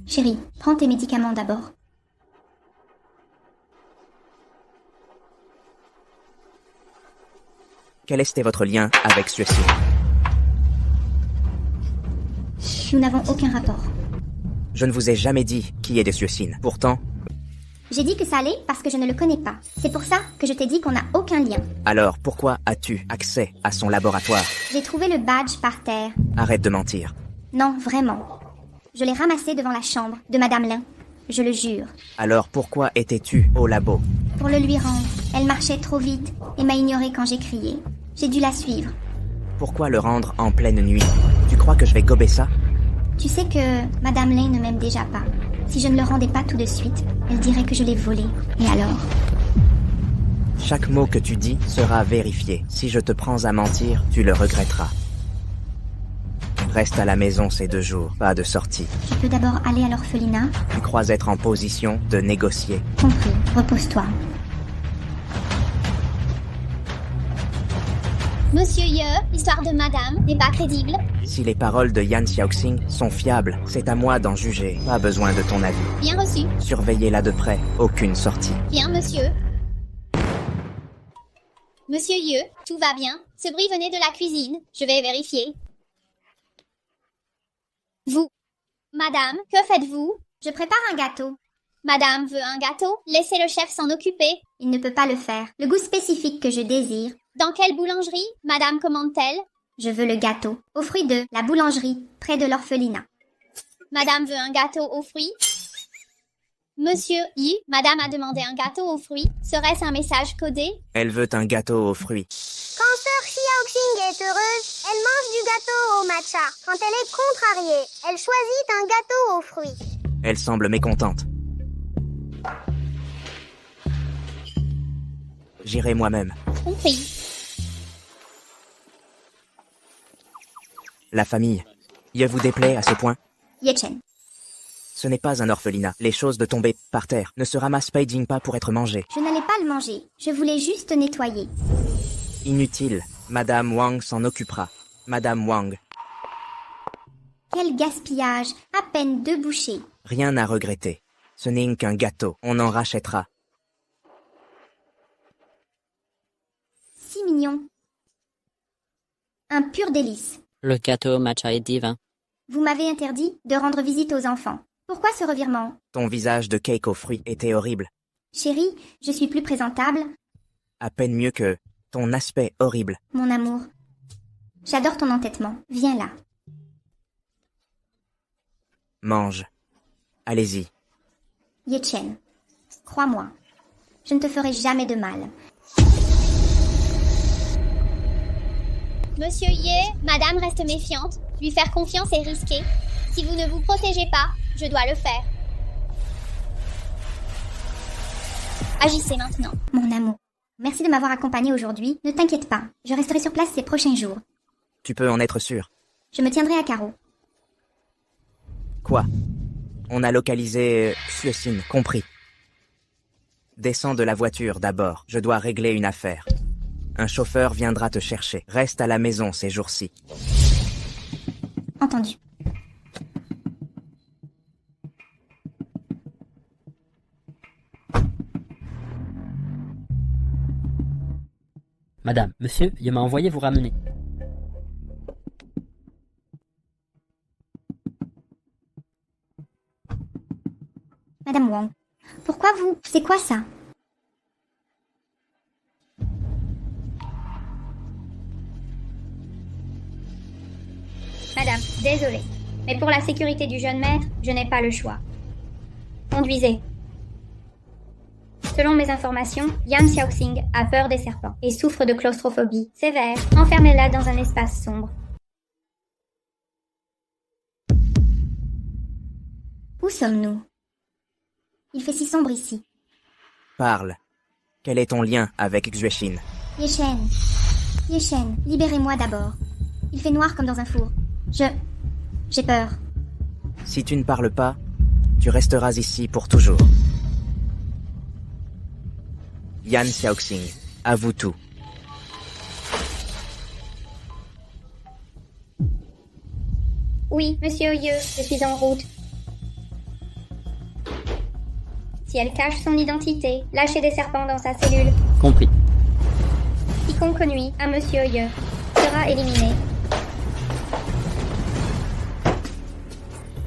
Chérie, prends tes médicaments d'abord. Quel était votre lien avec Xuexin? Nous n'avons aucun rapport. Je ne vous ai jamais dit qui est de Xuexin. Pourtant, J'ai dit que ça allait parce que je ne le connais pas. C'est pour ça que je t'ai dit qu'on n'a aucun lien. alors pourquoi as-tu accès à son laboratoire? J'ai trouvé le badge par terre. Arrête de mentir. Non, vraiment. Je l'ai ramassé devant la chambre de Madame Lin. Je le jure. Alors pourquoi étais-tu au labo? Pour le lui rendre. Elle marchait trop vite et m'a ignoré quand j'ai crié. J'ai dû la suivre. Pourquoi le rendre en pleine nuit? Tu crois que je vais gober ça? Tu sais que Madame Lin ne m'aime déjà pas. Si je ne le rendais pas tout de suite, elle dirait que je l'ai volé. Et alors? Chaque mot que tu dis sera vérifié. Si je te prends à mentir, tu le regretteras. Reste à la maison ces 2 jours, pas de sortie. Tu peux d'abord aller à l'orphelinat. Tu crois être en position de négocier. Compris. Repose-toi. Monsieur Ye, l'histoire de Madame n'est pas crédible. Si les paroles de Yan Xiaoxing sont fiables, c'est à moi d'en juger. Pas besoin de ton avis. Bien reçu. Surveillez-la de près. Aucune sortie. Bien, monsieur. Monsieur Ye, tout va bien. Ce bruit venait de la cuisine. Je vais vérifier. Vous, Madame, que faites-vous? Je prépare un gâteau. Madame veut un gâteau? Laissez le chef s'en occuper. Il ne peut pas le faire. Le goût spécifique que je désire. Dans quelle boulangerie? Madame commande-t-elle? Je veux le gâteau. Aux fruits de la boulangerie, près de l'orphelinat. Madame veut un gâteau aux fruits? Monsieur Yi, madame a demandé un gâteau aux fruits. Serait-ce un message codé? Elle veut un gâteau aux fruits. Quand sœur Xiaoxing est heureuse, elle mange du gâteau au matcha. Quand elle est contrariée, elle choisit un gâteau aux fruits. Elle semble mécontente. J'irai moi-même. Compris. La famille. Y vous déplaît à ce point? Ye Chen. Ce n'est pas un orphelinat. Les choses de tomber par terre ne se ramassent pas pour être mangées. Je n'allais pas le manger. Je voulais juste nettoyer. Inutile. Madame Wang s'en occupera. Madame Wang. Quel gaspillage. À peine 2 bouchées. Rien à regretter. Ce n'est qu'un gâteau. On en rachètera. Si mignon. Un pur délice. Le gâteau matcha est divin. Vous m'avez interdit de rendre visite aux enfants. Pourquoi ce revirement? Ton visage de cake aux fruits était horrible. Chérie, je suis plus présentable. À peine mieux que ton aspect horrible. Mon amour. J'adore ton entêtement. Viens là. Mange. Allez-y. Ye Chen. Crois-moi. Je ne te ferai jamais de mal. Monsieur Ye, madame reste méfiante. Lui faire confiance est risqué. Si vous ne vous protégez pas, je dois le faire. Agissez maintenant. Mon amour. Merci de m'avoir accompagné aujourd'hui. Ne t'inquiète pas. Je resterai sur place ces prochains jours. Tu peux en être sûr. Je me tiendrai à carreau. Quoi? On a localisé Xuexin, compris. Descends de la voiture d'abord. Je dois régler une affaire. Un chauffeur viendra te chercher. Reste à la maison ces jours-ci. Entendu. Madame, monsieur, il m'a envoyé vous ramener. Madame Wang. Pourquoi vous... C'est quoi ça? Madame, désolée. Mais pour la sécurité du jeune maître, je n'ai pas le choix. Conduisez. Selon mes informations, Yan Xiaoxing a peur des serpents et souffre de claustrophobie sévère. Enfermez-la dans un espace sombre. Où sommes-nous? Il fait si sombre ici. Parle. Quel est ton lien avec Xuexin? Ye Chen. Ye Chen, libérez-moi d'abord. Il fait noir comme dans un four. J'ai peur. Si tu ne parles pas, tu resteras ici pour toujours. Yan Xiaoxing, avoue tout. Oui, monsieur Ye, je suis en route. Si elle cache son identité, lâchez des serpents dans sa cellule. Compris. Quiconque nuit à monsieur Ye sera éliminé.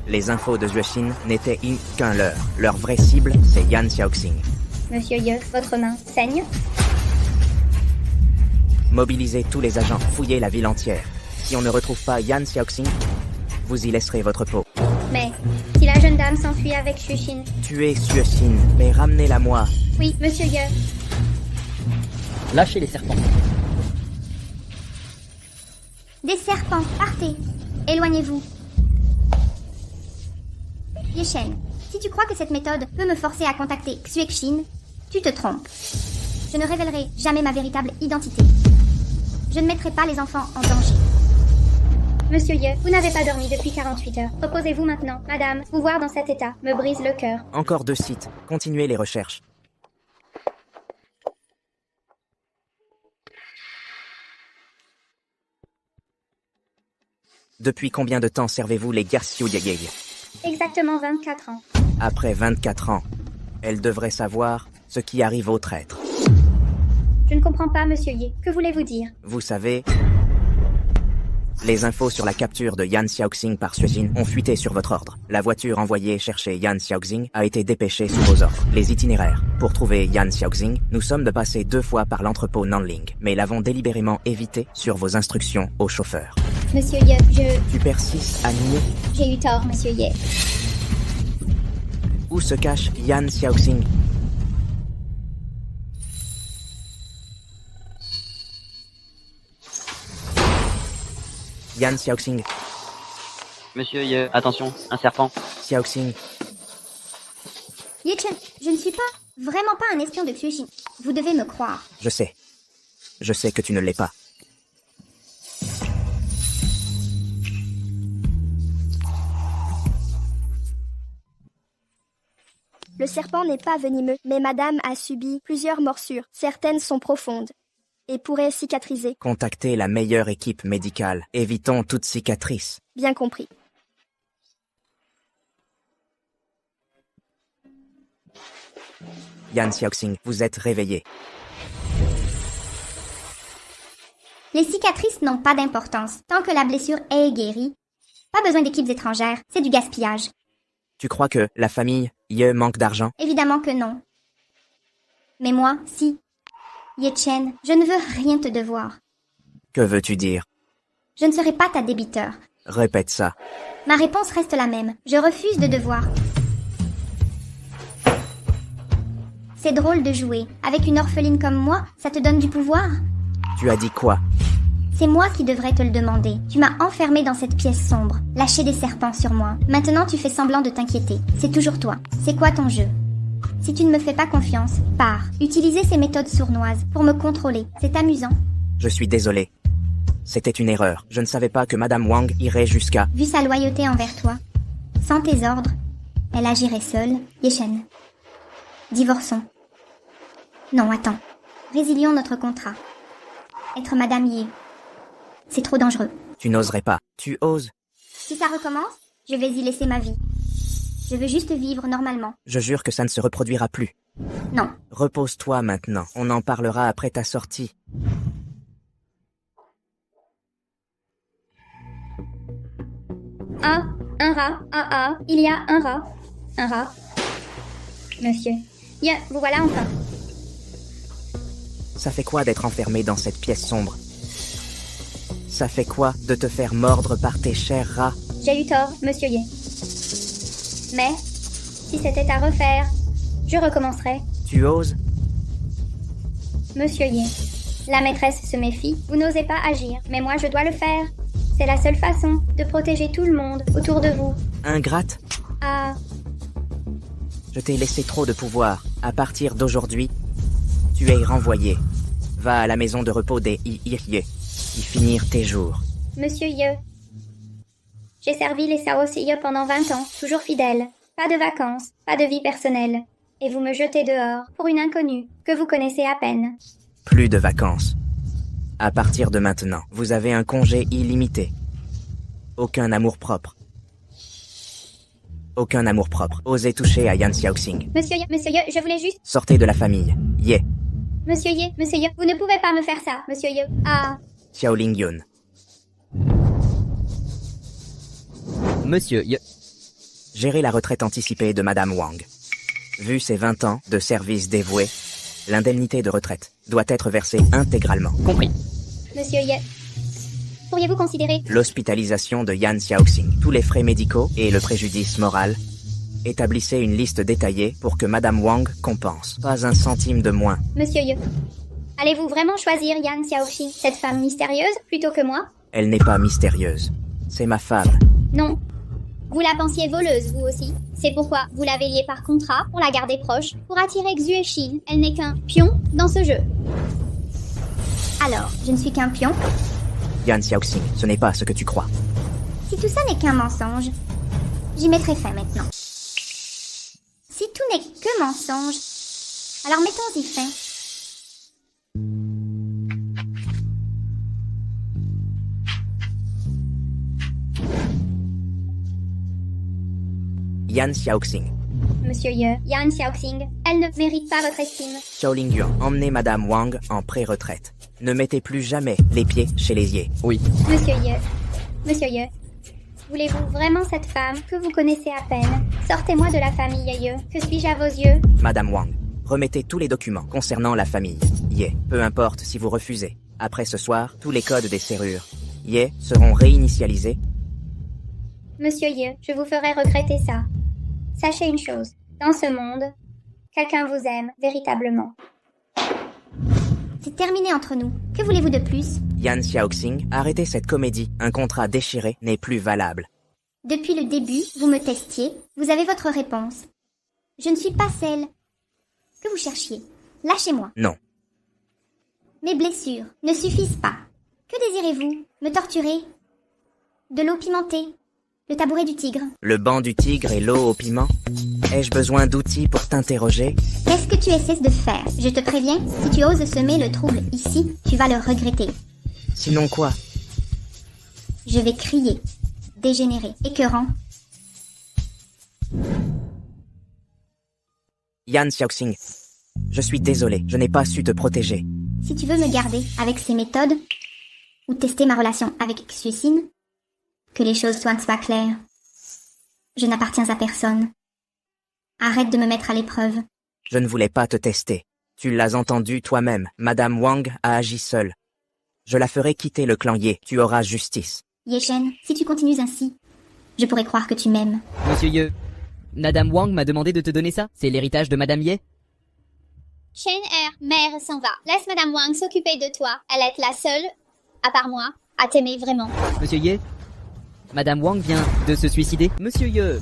Les infos de Xuexin n'étaient qu'un leurre. Leur vraie cible, c'est Yan Xiaoxing. Monsieur Ye, votre main saigne? Mobilisez tous les agents, fouillez la ville entière. Si on ne retrouve pas Yan Xiaoxing, vous y laisserez votre peau. Mais si la jeune dame s'enfuit avec Xuexin? Tuez Xuexin, mais ramenez-la moi. Oui, monsieur Ye. Lâchez les serpents. Des serpents, partez. Éloignez-vous. Ye Chen, si tu crois que cette méthode peut me forcer à contacter Xuexin, tu te trompes. Je ne révélerai jamais ma véritable identité. Je ne mettrai pas les enfants en danger. Monsieur Ye, vous n'avez pas dormi depuis 48 heures. Reposez-vous maintenant. Madame, vous voir dans cet état me brise le cœur. Encore 2 sites. Continuez les recherches. Depuis combien de temps servez-vous les Garciou Yegeg? Exactement 24 ans. Après 24 ans, elle devrait savoir ce qui arrive aux traîtres. Je ne comprends pas, monsieur Ye. Que voulez-vous dire? Vous savez, les infos sur la capture de Yan Xiaoxing par Xuexin ont fuité sur votre ordre. La voiture envoyée chercher Yan Xiaoxing a été dépêchée sous vos ordres. Les itinéraires. Pour trouver Yan Xiaoxing, nous sommes de passer 2 fois par l'entrepôt Nanling, mais l'avons délibérément évité sur vos instructions au chauffeur. Monsieur Ye, Tu persistes à nier? j'ai eu tort, monsieur Ye. Où se cache Yan Xiaoxing? Yan Xiaoxing, Monsieur Ye, attention, un serpent. Xiaoxing, Ye Chen, je ne suis vraiment pas un espion de Xuexin. Vous devez me croire. je sais. Je sais que tu ne l'es pas. Le serpent n'est pas venimeux, mais madame a subi plusieurs morsures. Certaines sont profondes et pourraient cicatriser. Contactez la meilleure équipe médicale. Évitons toute cicatrice. Bien compris. Yan Xiaoxing, vous êtes réveillé. Les cicatrices n'ont pas d'importance. Tant que la blessure est guérie, pas besoin d'équipes étrangères, c'est du gaspillage. Tu crois que la famille Ye manque d'argent? Évidemment que non. Mais moi, si. Ye Chen, je ne veux rien te devoir. Que veux-tu dire? Je ne serai pas ta débiteur. Répète ça. Ma réponse reste la même. Je refuse de devoir. C'est drôle de jouer. Avec une orpheline comme moi, ça te donne du pouvoir? Tu as dit quoi? C'est moi qui devrais te le demander. Tu m'as enfermé dans cette pièce sombre, lâché des serpents sur moi. Maintenant, tu fais semblant de t'inquiéter. C'est toujours toi. C'est quoi ton jeu? Si tu ne me fais pas confiance, pars. Utilisez ces méthodes sournoises pour me contrôler. C'est amusant. Je suis désolé. C'était une erreur. Je ne savais pas que Madame Wang irait jusqu'à... Vu sa loyauté envers toi, sans tes ordres, elle agirait seule. Ye Chen. Divorçons. Non, attends. Résilions notre contrat. Être Madame Ye, c'est trop dangereux. Tu n'oserais pas. Tu oses? Si ça recommence, je vais y laisser ma vie. Je veux juste vivre normalement. Je jure que ça ne se reproduira plus. Non. Repose-toi maintenant. On en parlera après ta sortie. Ah, un rat. Ah ah, il y a un rat. Un rat. Monsieur. Vous voilà enfin. Ça fait quoi d'être enfermé dans cette pièce sombre? Ça fait quoi de te faire mordre par tes chers rats? J'ai eu tort, monsieur Ye. Mais, si c'était à refaire, je recommencerais. Tu oses? Monsieur Ye, la maîtresse se méfie. Vous n'osez pas agir, mais moi je dois le faire. C'est la seule façon de protéger tout le monde autour de vous. Ingrate? Ah, Je t'ai laissé trop de pouvoir. À partir d'aujourd'hui, tu es renvoyé. Va à la maison de repos des Ye. Y finir tes jours. monsieur Ye. J'ai servi les Sao Ye pendant 20 ans, toujours fidèle. Pas de vacances, pas de vie personnelle. Et vous me jetez dehors pour une inconnue que vous connaissez à peine. Plus de vacances. À partir de maintenant, vous avez un congé illimité. Aucun amour-propre. Aucun amour-propre. Osez toucher à Yan Xiaoxing. Monsieur Ye, je voulais juste... Sortez de la famille. Ye. Monsieur Ye, vous ne pouvez pas me faire ça, monsieur Ye. Ah, Xiaoling Yun. Monsieur Ye, Gérer la retraite anticipée de Madame Wang. Vu ses 20 ans de service dévoué, l'indemnité de retraite doit être versée intégralement. compris. monsieur Ye. Pourriez-vous considérer... L'hospitalisation de Yan Xiaoxing, tous les frais médicaux et le préjudice moral. Établissez une liste détaillée pour que Madame Wang compense. Pas un centime de moins. Monsieur Ye, allez-vous vraiment choisir Yan Xiaoxing, cette femme mystérieuse, plutôt que moi? Elle n'est pas mystérieuse. C'est ma femme. Non. Vous la pensiez voleuse, vous aussi. C'est pourquoi vous l'avez liée par contrat pour la garder proche, pour attirer Xuexin. Elle n'est qu'un pion dans ce jeu. Alors, je ne suis qu'un pion? Yan Xiaoxing, ce n'est pas ce que tu crois. Si tout ça n'est qu'un mensonge, j'y mettrai fin maintenant. Si tout n'est que mensonge, alors mettons-y fin. Yan Xiaoxing. Monsieur Ye, Yan Xiaoxing, elle ne mérite pas votre estime. Xiaoling Yuan, emmenez Madame Wang en pré-retraite. Ne mettez plus jamais les pieds chez les Ye. Oui. Monsieur Ye, voulez-vous vraiment cette femme que vous connaissez à peine? Sortez-moi de la famille Ye. Que suis-je à vos yeux? Madame Wang, remettez tous les documents concernant la famille Ye. Peu importe si vous refusez. Après ce soir, tous les codes des serrures Ye seront réinitialisés. Monsieur Ye, je vous ferai regretter ça. Sachez une chose, dans ce monde, quelqu'un vous aime véritablement. C'est terminé entre nous. Que voulez-vous de plus? Yan Xiaoxing, arrêtez cette comédie. Un contrat déchiré n'est plus valable. Depuis le début, vous me testiez. Vous avez votre réponse. Je ne suis pas celle que vous cherchiez. Lâchez-moi. Non. Mes blessures ne suffisent pas. Que désirez-vous? Me torturer? De l'eau pimentée? Le tabouret du tigre? Le banc du tigre et l'eau au piment? Ai-je besoin d'outils pour t'interroger? Qu'est-ce que tu essaies de faire? Je te préviens, si tu oses semer le trouble ici, tu vas le regretter. Sinon quoi? Je vais crier. Dégénéré. Écœurant. Yan Xiaoxing, je suis désolé, je n'ai pas su te protéger. Si tu veux me garder avec ces méthodes, ou tester ma relation avec Xuecine, que les choses soient claires. Je n'appartiens à personne. Arrête de me mettre à l'épreuve. Je ne voulais pas te tester. Tu l'as entendu toi-même, Madame Wang a agi seule. Je la ferai quitter le clan Ye, tu auras justice. Ye Shen, si tu continues ainsi, je pourrais croire que tu m'aimes. Monsieur Ye, Madame Wang m'a demandé de te donner ça. C'est l'héritage de Madame Ye. Chen Er, mère s'en va. Laisse Madame Wang s'occuper de toi. Elle est la seule, à part moi, à t'aimer vraiment. Monsieur Ye, Madame Wang vient de se suicider. Monsieur Ye,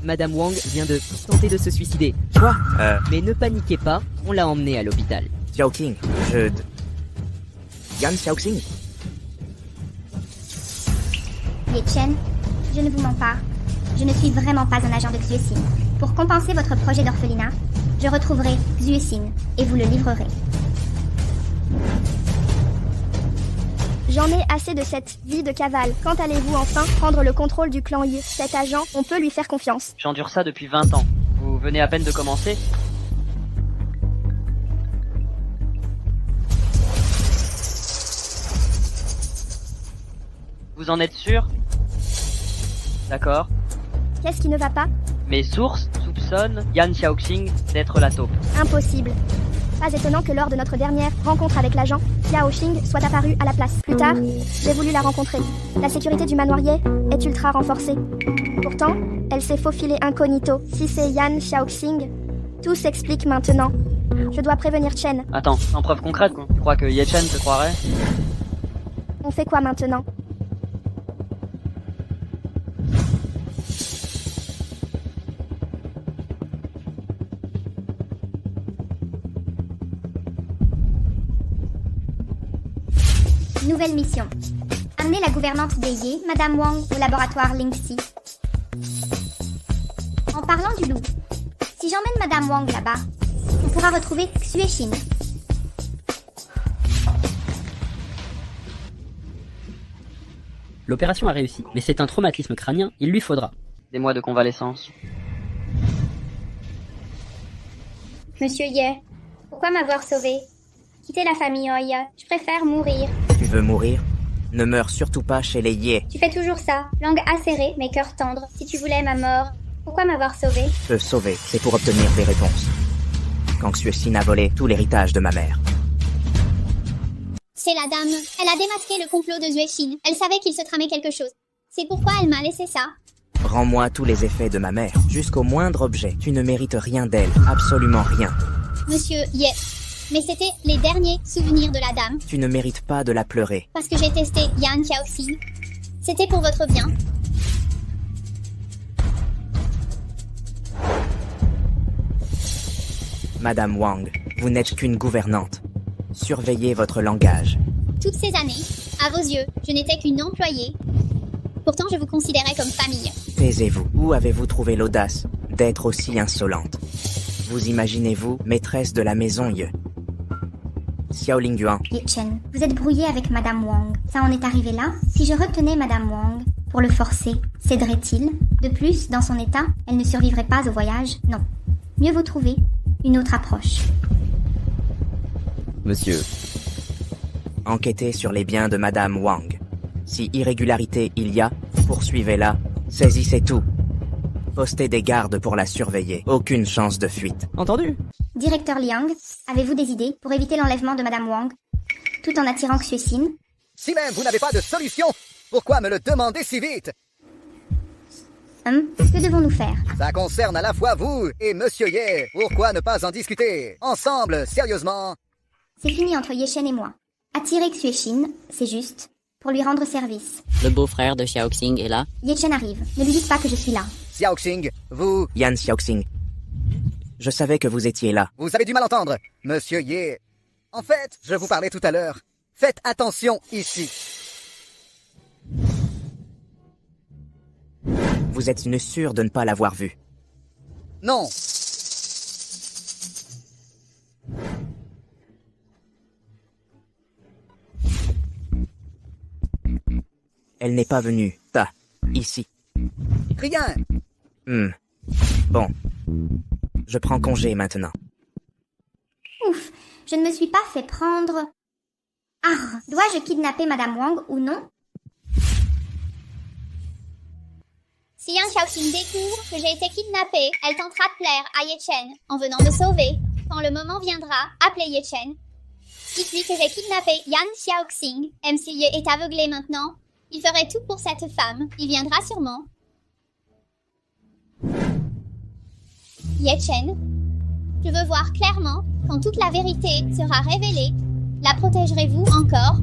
Madame Wang vient de tenter de se suicider. Quoi? Mais ne paniquez pas, on l'a emmenée à l'hôpital. Xiaoqing, Yan Xiaoxing? Ye Chen, je ne vous mens pas. Je ne suis vraiment pas un agent de Xuecine. Pour compenser votre projet d'orphelinat, je retrouverai Xuecine et vous le livrerai. J'en ai assez de cette vie de cavale. Quand allez-vous enfin prendre le contrôle du clan Ye? Cet agent, on peut lui faire confiance. J'endure ça depuis 20 ans. Vous venez à peine de commencer? Vous en êtes sûr? D'accord. Qu'est-ce qui ne va pas? Mes sources soupçonnent Yan Xiaoxing d'être la taupe. Impossible. Pas étonnant que lors de notre dernière rencontre avec l'agent, Xiao Xing soit apparue à la place. Plus tard, j'ai voulu la rencontrer. La sécurité du manoir Ye est ultra renforcée. Pourtant, elle s'est faufilée incognito. Si c'est Yan Xiaoxing, tout s'explique maintenant. Je dois prévenir Chen. Attends, en preuve concrète quoi. Tu crois que Ye Chen te croirait? On fait quoi maintenant? Nouvelle mission. Amener la gouvernante des Ye, Madame Wang, au laboratoire Lingxi. En parlant du loup, si j'emmène Madame Wang là-bas, on pourra retrouver Xuecine. L'opération a réussi, mais c'est un traumatisme crânien, il lui faudra. Des mois de convalescence. Monsieur Ye, pourquoi m'avoir sauvé? Quitter la famille Oya, je préfère mourir. Tu veux mourir? Ne meurs surtout pas chez les Ye. Tu fais toujours ça, langue acérée, mais cœur tendre. Si tu voulais ma mort, pourquoi m'avoir sauvé? Te sauver, c'est pour obtenir des réponses. Quand Xuecine a volé tout l'héritage de ma mère. C'est la dame. Elle a démasqué le complot de Xuecine. Elle savait qu'il se tramait quelque chose. C'est pourquoi elle m'a laissé ça. Rends-moi tous les effets de ma mère, jusqu'au moindre objet. Tu ne mérites rien d'elle, absolument rien. Monsieur Ye. Mais c'était les derniers souvenirs de la dame. Tu ne mérites pas de la pleurer. Parce que j'ai testé Yan Xiaoxing. C'était pour votre bien. Madame Wang, vous n'êtes qu'une gouvernante. Surveillez votre langage. Toutes ces années, à vos yeux, je n'étais qu'une employée. Pourtant, je vous considérais comme famille. Taisez-vous. Où avez-vous trouvé l'audace d'être aussi insolente? Vous imaginez-vous maîtresse de la maison Ye? Xiao Lingyuan. Ye Chen, vous êtes brouillé avec Madame Wang. Ça en est arrivé là? Si je retenais Madame Wang pour le forcer, céderait-il? De plus, dans son état, elle ne survivrait pas au voyage. Non. Mieux vaut trouver une autre approche. Monsieur, Enquêtez sur les biens de Madame Wang. Si irrégularité il y a, poursuivez-la, saisissez tout. Postez des gardes pour la surveiller. Aucune chance de fuite. entendu? Directeur Liang, avez-vous des idées pour éviter l'enlèvement de Madame Wang, tout en attirant Xuecine? Si même vous n'avez pas de solution, pourquoi me le demander si vite? Que devons-nous faire? Ça concerne à la fois vous et Monsieur Ye. Pourquoi ne pas en discuter ensemble, sérieusement? C'est fini entre Yechen et moi. Attirer Xuexin, c'est juste, pour lui rendre service. Le beau-frère de Xiaoxing est là. Yechen arrive. Ne lui dites pas que je suis là. Xiaoxing, vous... Yan Xiaoxing. Je savais que vous étiez là. Vous avez du mal entendre, Monsieur Ye. En fait, je vous parlais tout à l'heure. Faites attention ici. Vous êtes sûr de ne pas l'avoir vue. Non. Elle n'est pas venue. Ici. Rien. Bon. Je prends congé maintenant. Ouf, je ne me suis pas fait prendre... Ah, dois-je kidnapper Madame Wang ou non? Si Yan Xiaoxing découvre que j'ai été kidnappée, elle tentera de plaire à Yechen en venant me sauver. Quand le moment viendra, appelez Yechen. Dites-lui que j'ai kidnappé Yan Xiaoxing. MC Ye est aveuglé maintenant. Il ferait tout pour cette femme. Il viendra sûrement. Yechen, je veux voir clairement quand toute la vérité sera révélée. La protégerez-vous encore?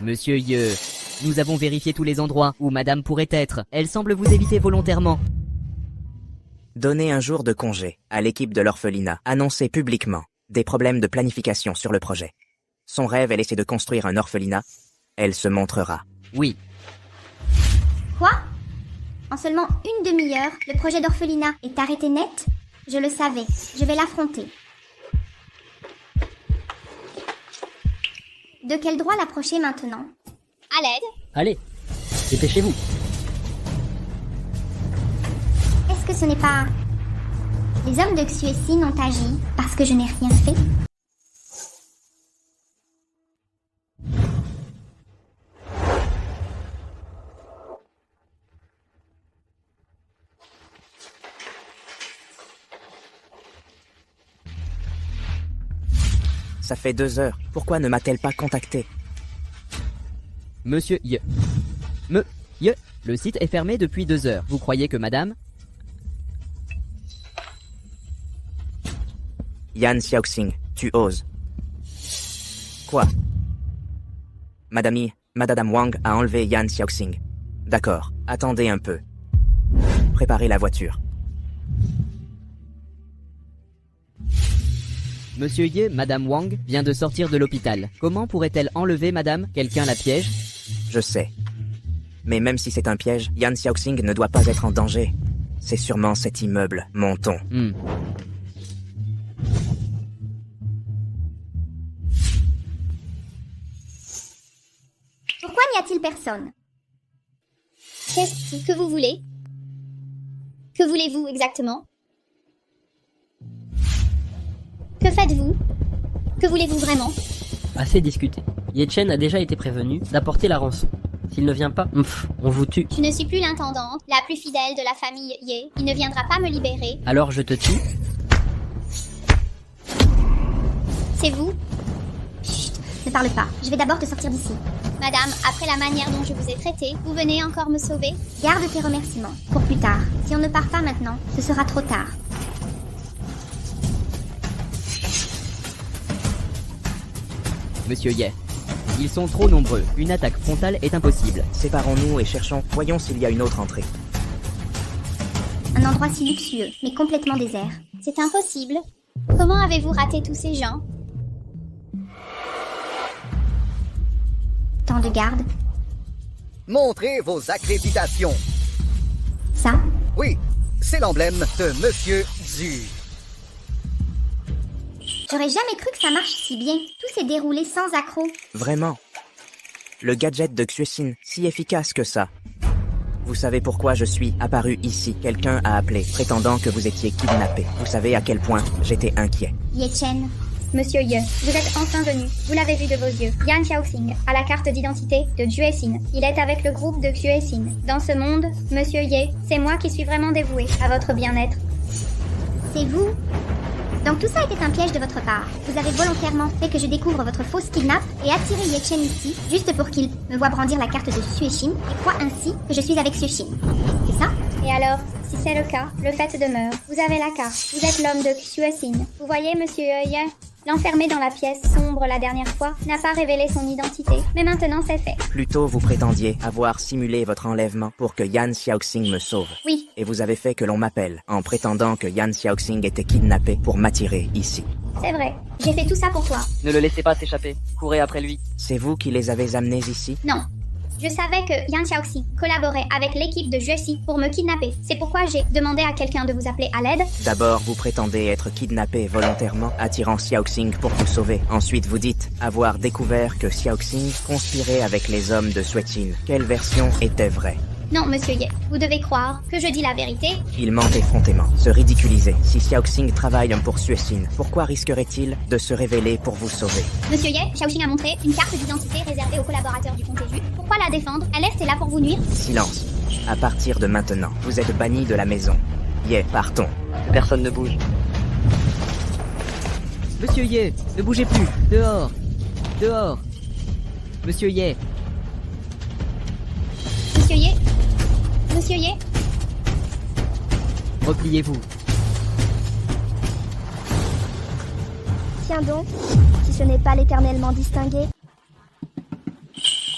Monsieur Ye, nous avons vérifié tous les endroits où madame pourrait être. Elle semble vous éviter volontairement. Donnez un jour de congé à l'équipe de l'orphelinat. Annoncez publiquement des problèmes de planification sur le projet. Son rêve est laissé de construire un orphelinat. Elle se montrera. Oui. Quoi? En seulement une demi-heure, le projet d'orphelinat est arrêté net? Je le savais. Je vais l'affronter. De quel droit l'approcher maintenant? À l'aide? Allez, dépêchez-vous. Est-ce que ce n'est pas... Les hommes de Xuexin ont agi parce que je n'ai rien fait? Ça fait 2 heures. Pourquoi ne m'a-t-elle pas contacté? Monsieur Ye. Le site est fermé depuis 2 heures. Vous croyez que madame... Yan Xiaoxing, tu oses. Quoi? Madame Wang a enlevé Yan Xiaoxing. D'accord, attendez un peu. Préparez la voiture. Monsieur Ye, madame Wang vient de sortir de l'hôpital. Comment pourrait-elle enlever madame? Quelqu'un la piège? Je sais. Mais même si c'est un piège, Yan Xiaoxing ne doit pas être en danger. C'est sûrement cet immeuble, montons. Pourquoi n'y a-t-il personne? Qu'est-ce que vous voulez? Que voulez-vous exactement? Que faites-vous? Que voulez-vous vraiment? Assez discuté. Yechen a déjà été prévenu d'apporter la rançon. S'il ne vient pas, on vous tue. Je ne suis plus l'intendante, la plus fidèle de la famille Ye. Il ne viendra pas me libérer. Alors je te tue. C'est vous? Chut, ne parle pas. Je vais d'abord te sortir d'ici. Madame, après la manière dont je vous ai traité, vous venez encore me sauver? Garde tes remerciements pour plus tard. Si on ne part pas maintenant, ce sera trop tard. Monsieur Ye. Ils sont trop nombreux. Une attaque frontale est impossible. Séparons-nous et cherchons. Voyons s'il y a une autre entrée. Un endroit si luxueux, mais complètement désert. C'est impossible. Comment avez-vous raté tous ces gens? Tant de gardes. Montrez vos accréditations. Ça? Oui, c'est l'emblème de Monsieur Zhu. J'aurais jamais cru que ça marche si bien. Tout s'est déroulé sans accroc. Vraiment. Le gadget de Xuexin, si efficace que ça. Vous savez pourquoi je suis apparu ici? Quelqu'un a appelé, prétendant que vous étiez kidnappé. Vous savez à quel point j'étais inquiet. Yechen. Monsieur Ye, vous êtes enfin venu. Vous l'avez vu de vos yeux. Yan Xiaoxing a la carte d'identité de Xuexin. Il est avec le groupe de Xuexin. Dans ce monde, Monsieur Ye, c'est moi qui suis vraiment dévoué à votre bien-être. C'est vous? Donc tout ça était un piège de votre part. Vous avez volontairement fait que je découvre votre fausse kidnap et attiré Ye-Chen ici, juste pour qu'il me voie brandir la carte de Sueshin et croit ainsi que je suis avec Sueshin. C'est ça? Et alors, si c'est le cas, le fait demeure. Vous avez la carte. Vous êtes l'homme de Xuesin. Vous voyez, monsieur Ye? L'enfermé dans la pièce sombre la dernière fois n'a pas révélé son identité. Mais maintenant, c'est fait. Plutôt vous prétendiez avoir simulé votre enlèvement pour que Yan Xiaoxing me sauve. Oui. Et vous avez fait que l'on m'appelle, en prétendant que Yan Xiaoxing était kidnappé pour m'attirer ici. C'est vrai. J'ai fait tout ça pour toi. Ne le laissez pas s'échapper. Courez après lui. C'est vous qui les avez amenés ici? Non. Je savais que Yan Xiaoxi collaborait avec l'équipe de Juexi pour me kidnapper. C'est pourquoi j'ai demandé à quelqu'un de vous appeler à l'aide. D'abord, vous prétendez être kidnappé volontairement, attirant Xiaoxing pour vous sauver. Ensuite, vous dites avoir découvert que Xiaoxing conspirait avec les hommes de Suechin. Quelle version était vraie? Non, monsieur Ye, vous devez croire que je dis la vérité. Il ment effrontément, se ridiculiser. Si Xiaoxing travaille pour Suechin, pourquoi risquerait-il de se révéler pour vous sauver? Monsieur Ye, Xiaoxing a montré une carte d'identité réservée aux collaborateurs du Comté Ju. Pourquoi la défendre? Elle est là pour vous nuire. Silence. À partir de maintenant, vous êtes banni de la maison. Ye, partons. Que personne ne bouge. Monsieur Ye, ne bougez plus. Dehors. Dehors. Monsieur Ye. Monsieur Ye. Monsieur Ye. Repliez-vous. Tiens donc, si ce n'est pas l'éternellement distingué.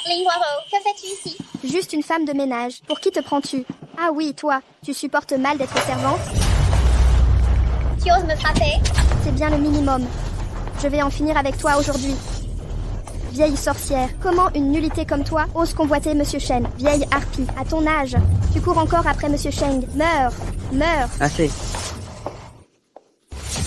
Ling Guaro, que fais-tu ici? Juste une femme de ménage. Pour qui te prends-tu? Ah oui, toi, tu supportes mal d'être servante? Tu oses me frapper? C'est bien le minimum. Je vais en finir avec toi aujourd'hui. Vieille sorcière, comment une nullité comme toi ose convoiter Monsieur Shen? Vieille harpie, à ton âge, tu cours encore après Monsieur Sheng. Meurs! Meurs! Assez.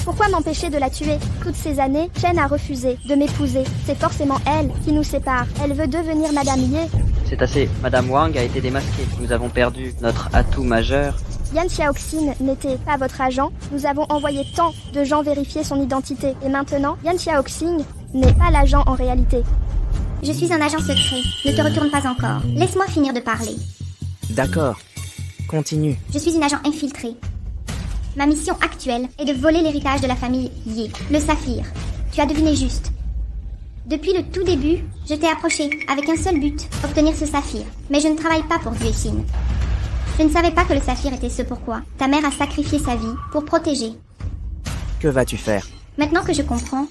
Pourquoi m'empêcher de la tuer? Toutes ces années, Shen a refusé de m'épouser. C'est forcément elle qui nous sépare. Elle veut devenir Madame Ye. C'est assez. Madame Wang a été démasquée. Nous avons perdu notre atout majeur. Yan Xiaoxin n'était pas votre agent. Nous avons envoyé tant de gens vérifier son identité. Et maintenant, Yan Xiaoxing n'est pas l'agent en réalité. Je suis un agent secret. Ne te retourne pas encore. Laisse-moi finir de parler. D'accord. Continue. Je suis une agent infiltrée. Ma mission actuelle est de voler l'héritage de la famille Ye, le saphir. Tu as deviné juste. Depuis le tout début, je t'ai approché avec un seul but, obtenir ce saphir. Mais je ne travaille pas pour Xuexin. Je ne savais pas que le saphir était ce pourquoi ta mère a sacrifié sa vie pour protéger. Que vas-tu faire? Maintenant que je comprends,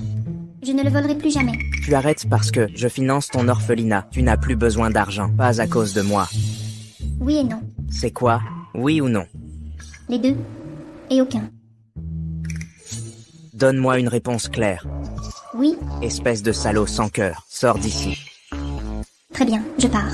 je ne le volerai plus jamais. Tu arrêtes parce que je finance ton orphelinat. Tu n'as plus besoin d'argent, pas à cause de moi. Oui et non. C'est quoi? Oui ou non? Les deux. Et aucun. Donne-moi une réponse claire. Oui, Espèce de salaud sans cœur, sors d'ici. très bien, je pars.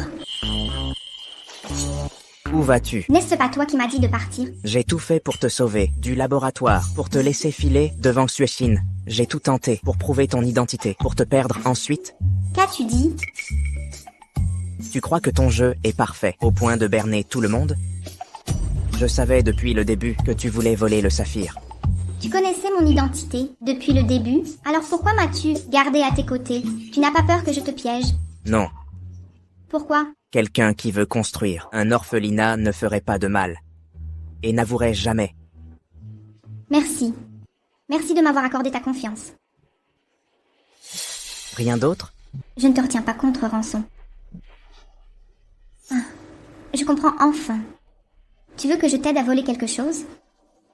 Où vas-tu? N'est-ce pas toi qui m'as dit de partir? J'ai tout fait pour te sauver, du laboratoire, pour te laisser filer devant Xuexin. J'ai tout tenté pour prouver ton identité, pour te perdre ensuite. Qu'as-tu dit? Tu crois que ton jeu est parfait, au point de berner tout le monde? Je savais depuis le début que tu voulais voler le saphir. Tu connaissais mon identité depuis le début, alors pourquoi m'as-tu gardé à tes côtés? Tu n'as pas peur que je te piège? Non, Pourquoi? quelqu'un qui veut construire un orphelinat ne ferait pas de mal. Et n'avouerait jamais. Merci. Merci de m'avoir accordé ta confiance. Rien d'autre? Je ne te retiens pas contre, Rançon. Ah, je comprends enfin. Tu veux que je t'aide à voler quelque chose?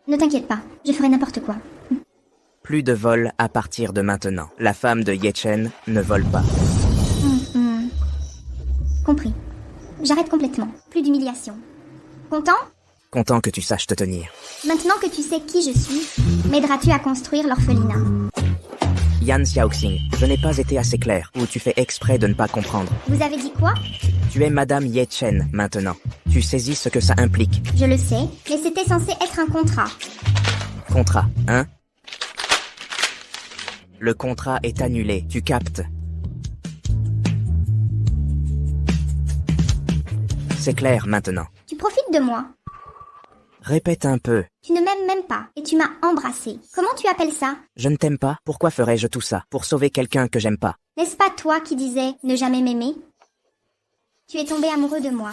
Ne t'inquiète pas, je ferai n'importe quoi. Plus de vol à partir de maintenant. La femme de Ye-Chen ne vole pas. Compris. J'arrête complètement. Plus d'humiliation. Content? Content que tu saches te tenir. Maintenant que tu sais qui je suis, m'aideras-tu à construire l'orphelinat? Yan Xiaoxing, je n'ai pas été assez clair, ou tu fais exprès de ne pas comprendre. Vous avez dit quoi? Tu es Madame Ye-Chen maintenant. Tu saisis ce que ça implique. Je le sais, mais c'était censé être un contrat. Contrat, hein? Le contrat est annulé, tu captes? C'est clair maintenant. Tu profites de moi. Répète un peu. Tu ne m'aimes même pas, et tu m'as embrassé. Comment tu appelles ça? Je ne t'aime pas, pourquoi ferais-je tout ça? Pour sauver quelqu'un que j'aime pas. N'est-ce pas toi qui disais ne jamais m'aimer? Tu es tombé amoureux de moi.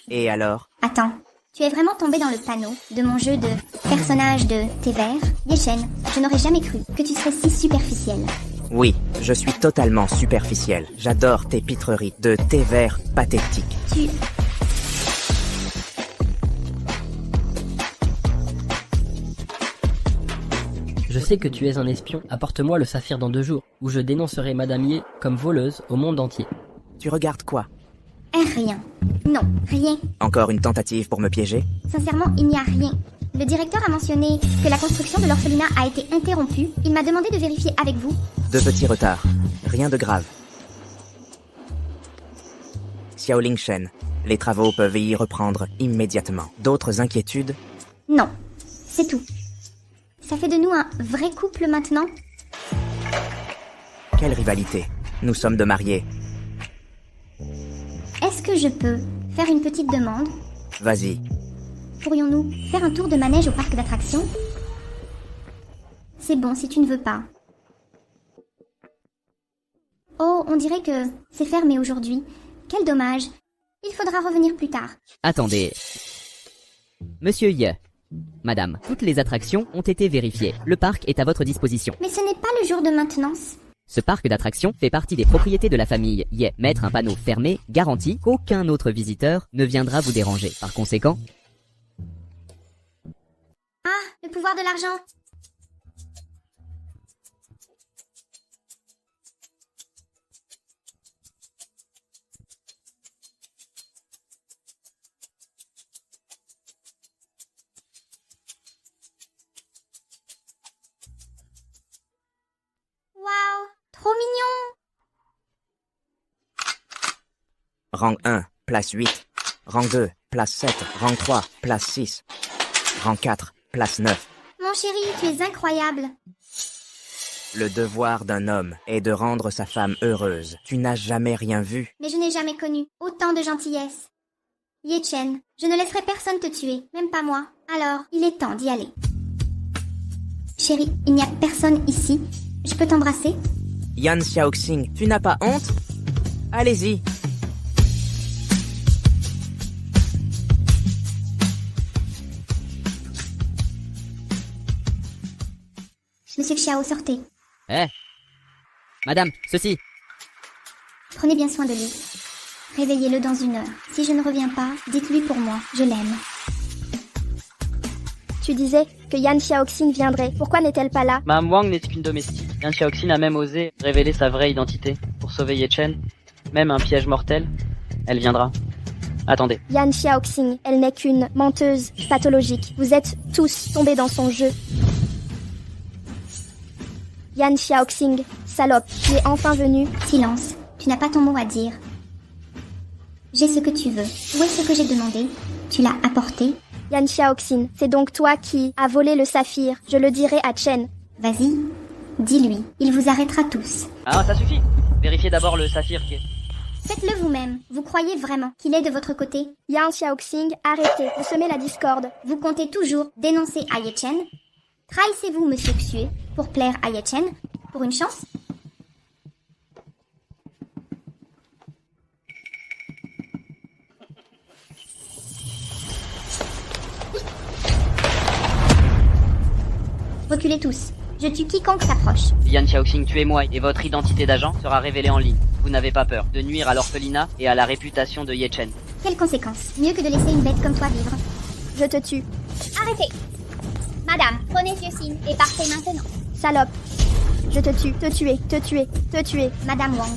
Et alors? Attends, Tu es vraiment tombé dans le panneau de mon jeu de personnage de thé vert. Yechen, je n'aurais jamais cru que tu serais si superficiel. Oui, je suis totalement superficiel. J'adore tes pitreries de thé vert pathétique. Tu... Je sais que tu es un espion, apporte-moi le saphir dans 2 jours, ou je dénoncerai Madame Ye comme voleuse au monde entier. Tu regardes quoi? Rien. Non, rien. Encore une tentative pour me piéger? Sincèrement, il n'y a rien. Le directeur a mentionné que la construction de l'orphelinat a été interrompue. Il m'a demandé de vérifier avec vous. 2 petits retards. Rien de grave. Xiaoling Shen, les travaux peuvent y reprendre immédiatement. D'autres inquiétudes? Non, c'est tout. Ça fait de nous un vrai couple maintenant? Quelle rivalité. Nous sommes de mariés. Est-ce que je peux faire une petite demande? Vas-y. Pourrions-nous faire un tour de manège au parc d'attractions? C'est bon si tu ne veux pas. Oh, on dirait que c'est fermé aujourd'hui. Quel dommage. Il faudra revenir plus tard. Attendez. Monsieur Ye, Madame, toutes les attractions ont été vérifiées. Le parc est à votre disposition. Mais ce n'est pas le jour de maintenance. Ce parc d'attractions fait partie des propriétés de la famille Ye. Mettre un panneau fermé garantit qu'aucun autre visiteur ne viendra vous déranger. Par conséquent... Ah, le pouvoir de l'argent. Waouh, trop mignon. Rang 1, place 8. Rang 2, place 7. Rang 3, place 6. Rang 4, place 9. Mon chéri, tu es incroyable. Le devoir d'un homme est de rendre sa femme heureuse. Tu n'as jamais rien vu. Mais je n'ai jamais connu autant de gentillesse. Yechen, je ne laisserai personne te tuer, même pas moi. Alors, il est temps d'y aller. Chérie, il n'y a personne ici. Je peux t'embrasser? Yan Xiaoxing, tu n'as pas honte? Allez-y. Monsieur Xiao, sortez. Madame, ceci. Prenez bien soin de lui. Réveillez-le dans 1 heure. Si je ne reviens pas, dites-lui pour moi, je l'aime. Tu disais que Yan Xiaoxing viendrait. Pourquoi n'est-elle pas là? Madame Wang n'est qu'une domestique. Yan Xiaoxing a même osé révéler sa vraie identité pour sauver Yechen. Même un piège mortel, elle viendra. Attendez. Yan Xiaoxing, elle n'est qu'une menteuse pathologique. Vous êtes tous tombés dans son jeu. Yan Xiaoxing, salope, tu es enfin venu. Silence, tu n'as pas ton mot à dire. J'ai ce que tu veux. Où est ce que j'ai demandé? Tu l'as apporté? Yan Xiaoxing, c'est donc toi qui as volé le saphir. Je le dirai à Chen. Vas-y, dis-lui. Il vous arrêtera tous. Ah, ça suffit. Vérifiez d'abord le saphir qui est... Faites-le vous-même. Vous croyez vraiment qu'il est de votre côté? Yan Xiaoxing, arrêtez. Vous semez la discorde. Vous comptez toujours dénoncer Yechen? Trahissez-vous, monsieur Xue, pour plaire à Yechen? Pour une chance? Reculez tous. Je tue quiconque s'approche. Yan Xiaoxing, tuez-moi et votre identité d'agent sera révélée en ligne. Vous n'avez pas peur de nuire à l'orphelinat et à la réputation de Yechen. Quelles conséquences? Mieux que de laisser une bête comme toi vivre. Je te tue. Arrêtez. Madame, prenez ce signe et partez maintenant. Salope. Je te tue. Te tuer. Te tuer. Te tuer. Madame Wang.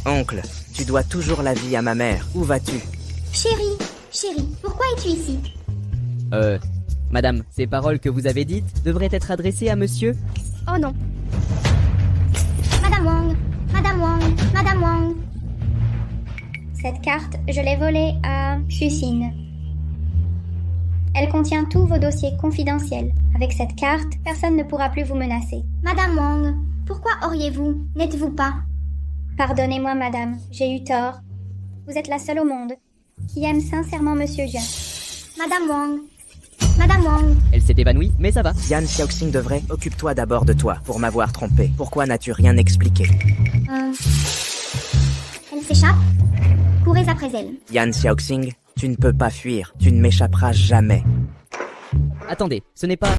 Oncle, tu dois toujours la vie à ma mère. Où vas-tu? Chérie, pourquoi es-tu ici? Madame, ces paroles que vous avez dites devraient être adressées à monsieur? Oh non. Madame Wang, Madame Wang, Madame Wang. Cette carte, je l'ai volée à Xuxin. Elle contient tous vos dossiers confidentiels. Avec cette carte, personne ne pourra plus vous menacer. Madame Wang, pourquoi auriez-vous? N'êtes-vous pas? Pardonnez-moi, madame, j'ai eu tort. Vous êtes la seule au monde qui aime sincèrement Monsieur Jia. Madame Wang, Madame Wang. Elle s'est évanouie, mais ça va. Yan Xiaoxing devrait. Occupe-toi d'abord de toi pour m'avoir trompé. Pourquoi n'as-tu rien expliqué? Elle s'échappe, courez après elle. Yan Xiaoxing, tu ne peux pas fuir, tu ne m'échapperas jamais. Attendez, ce n'est pas...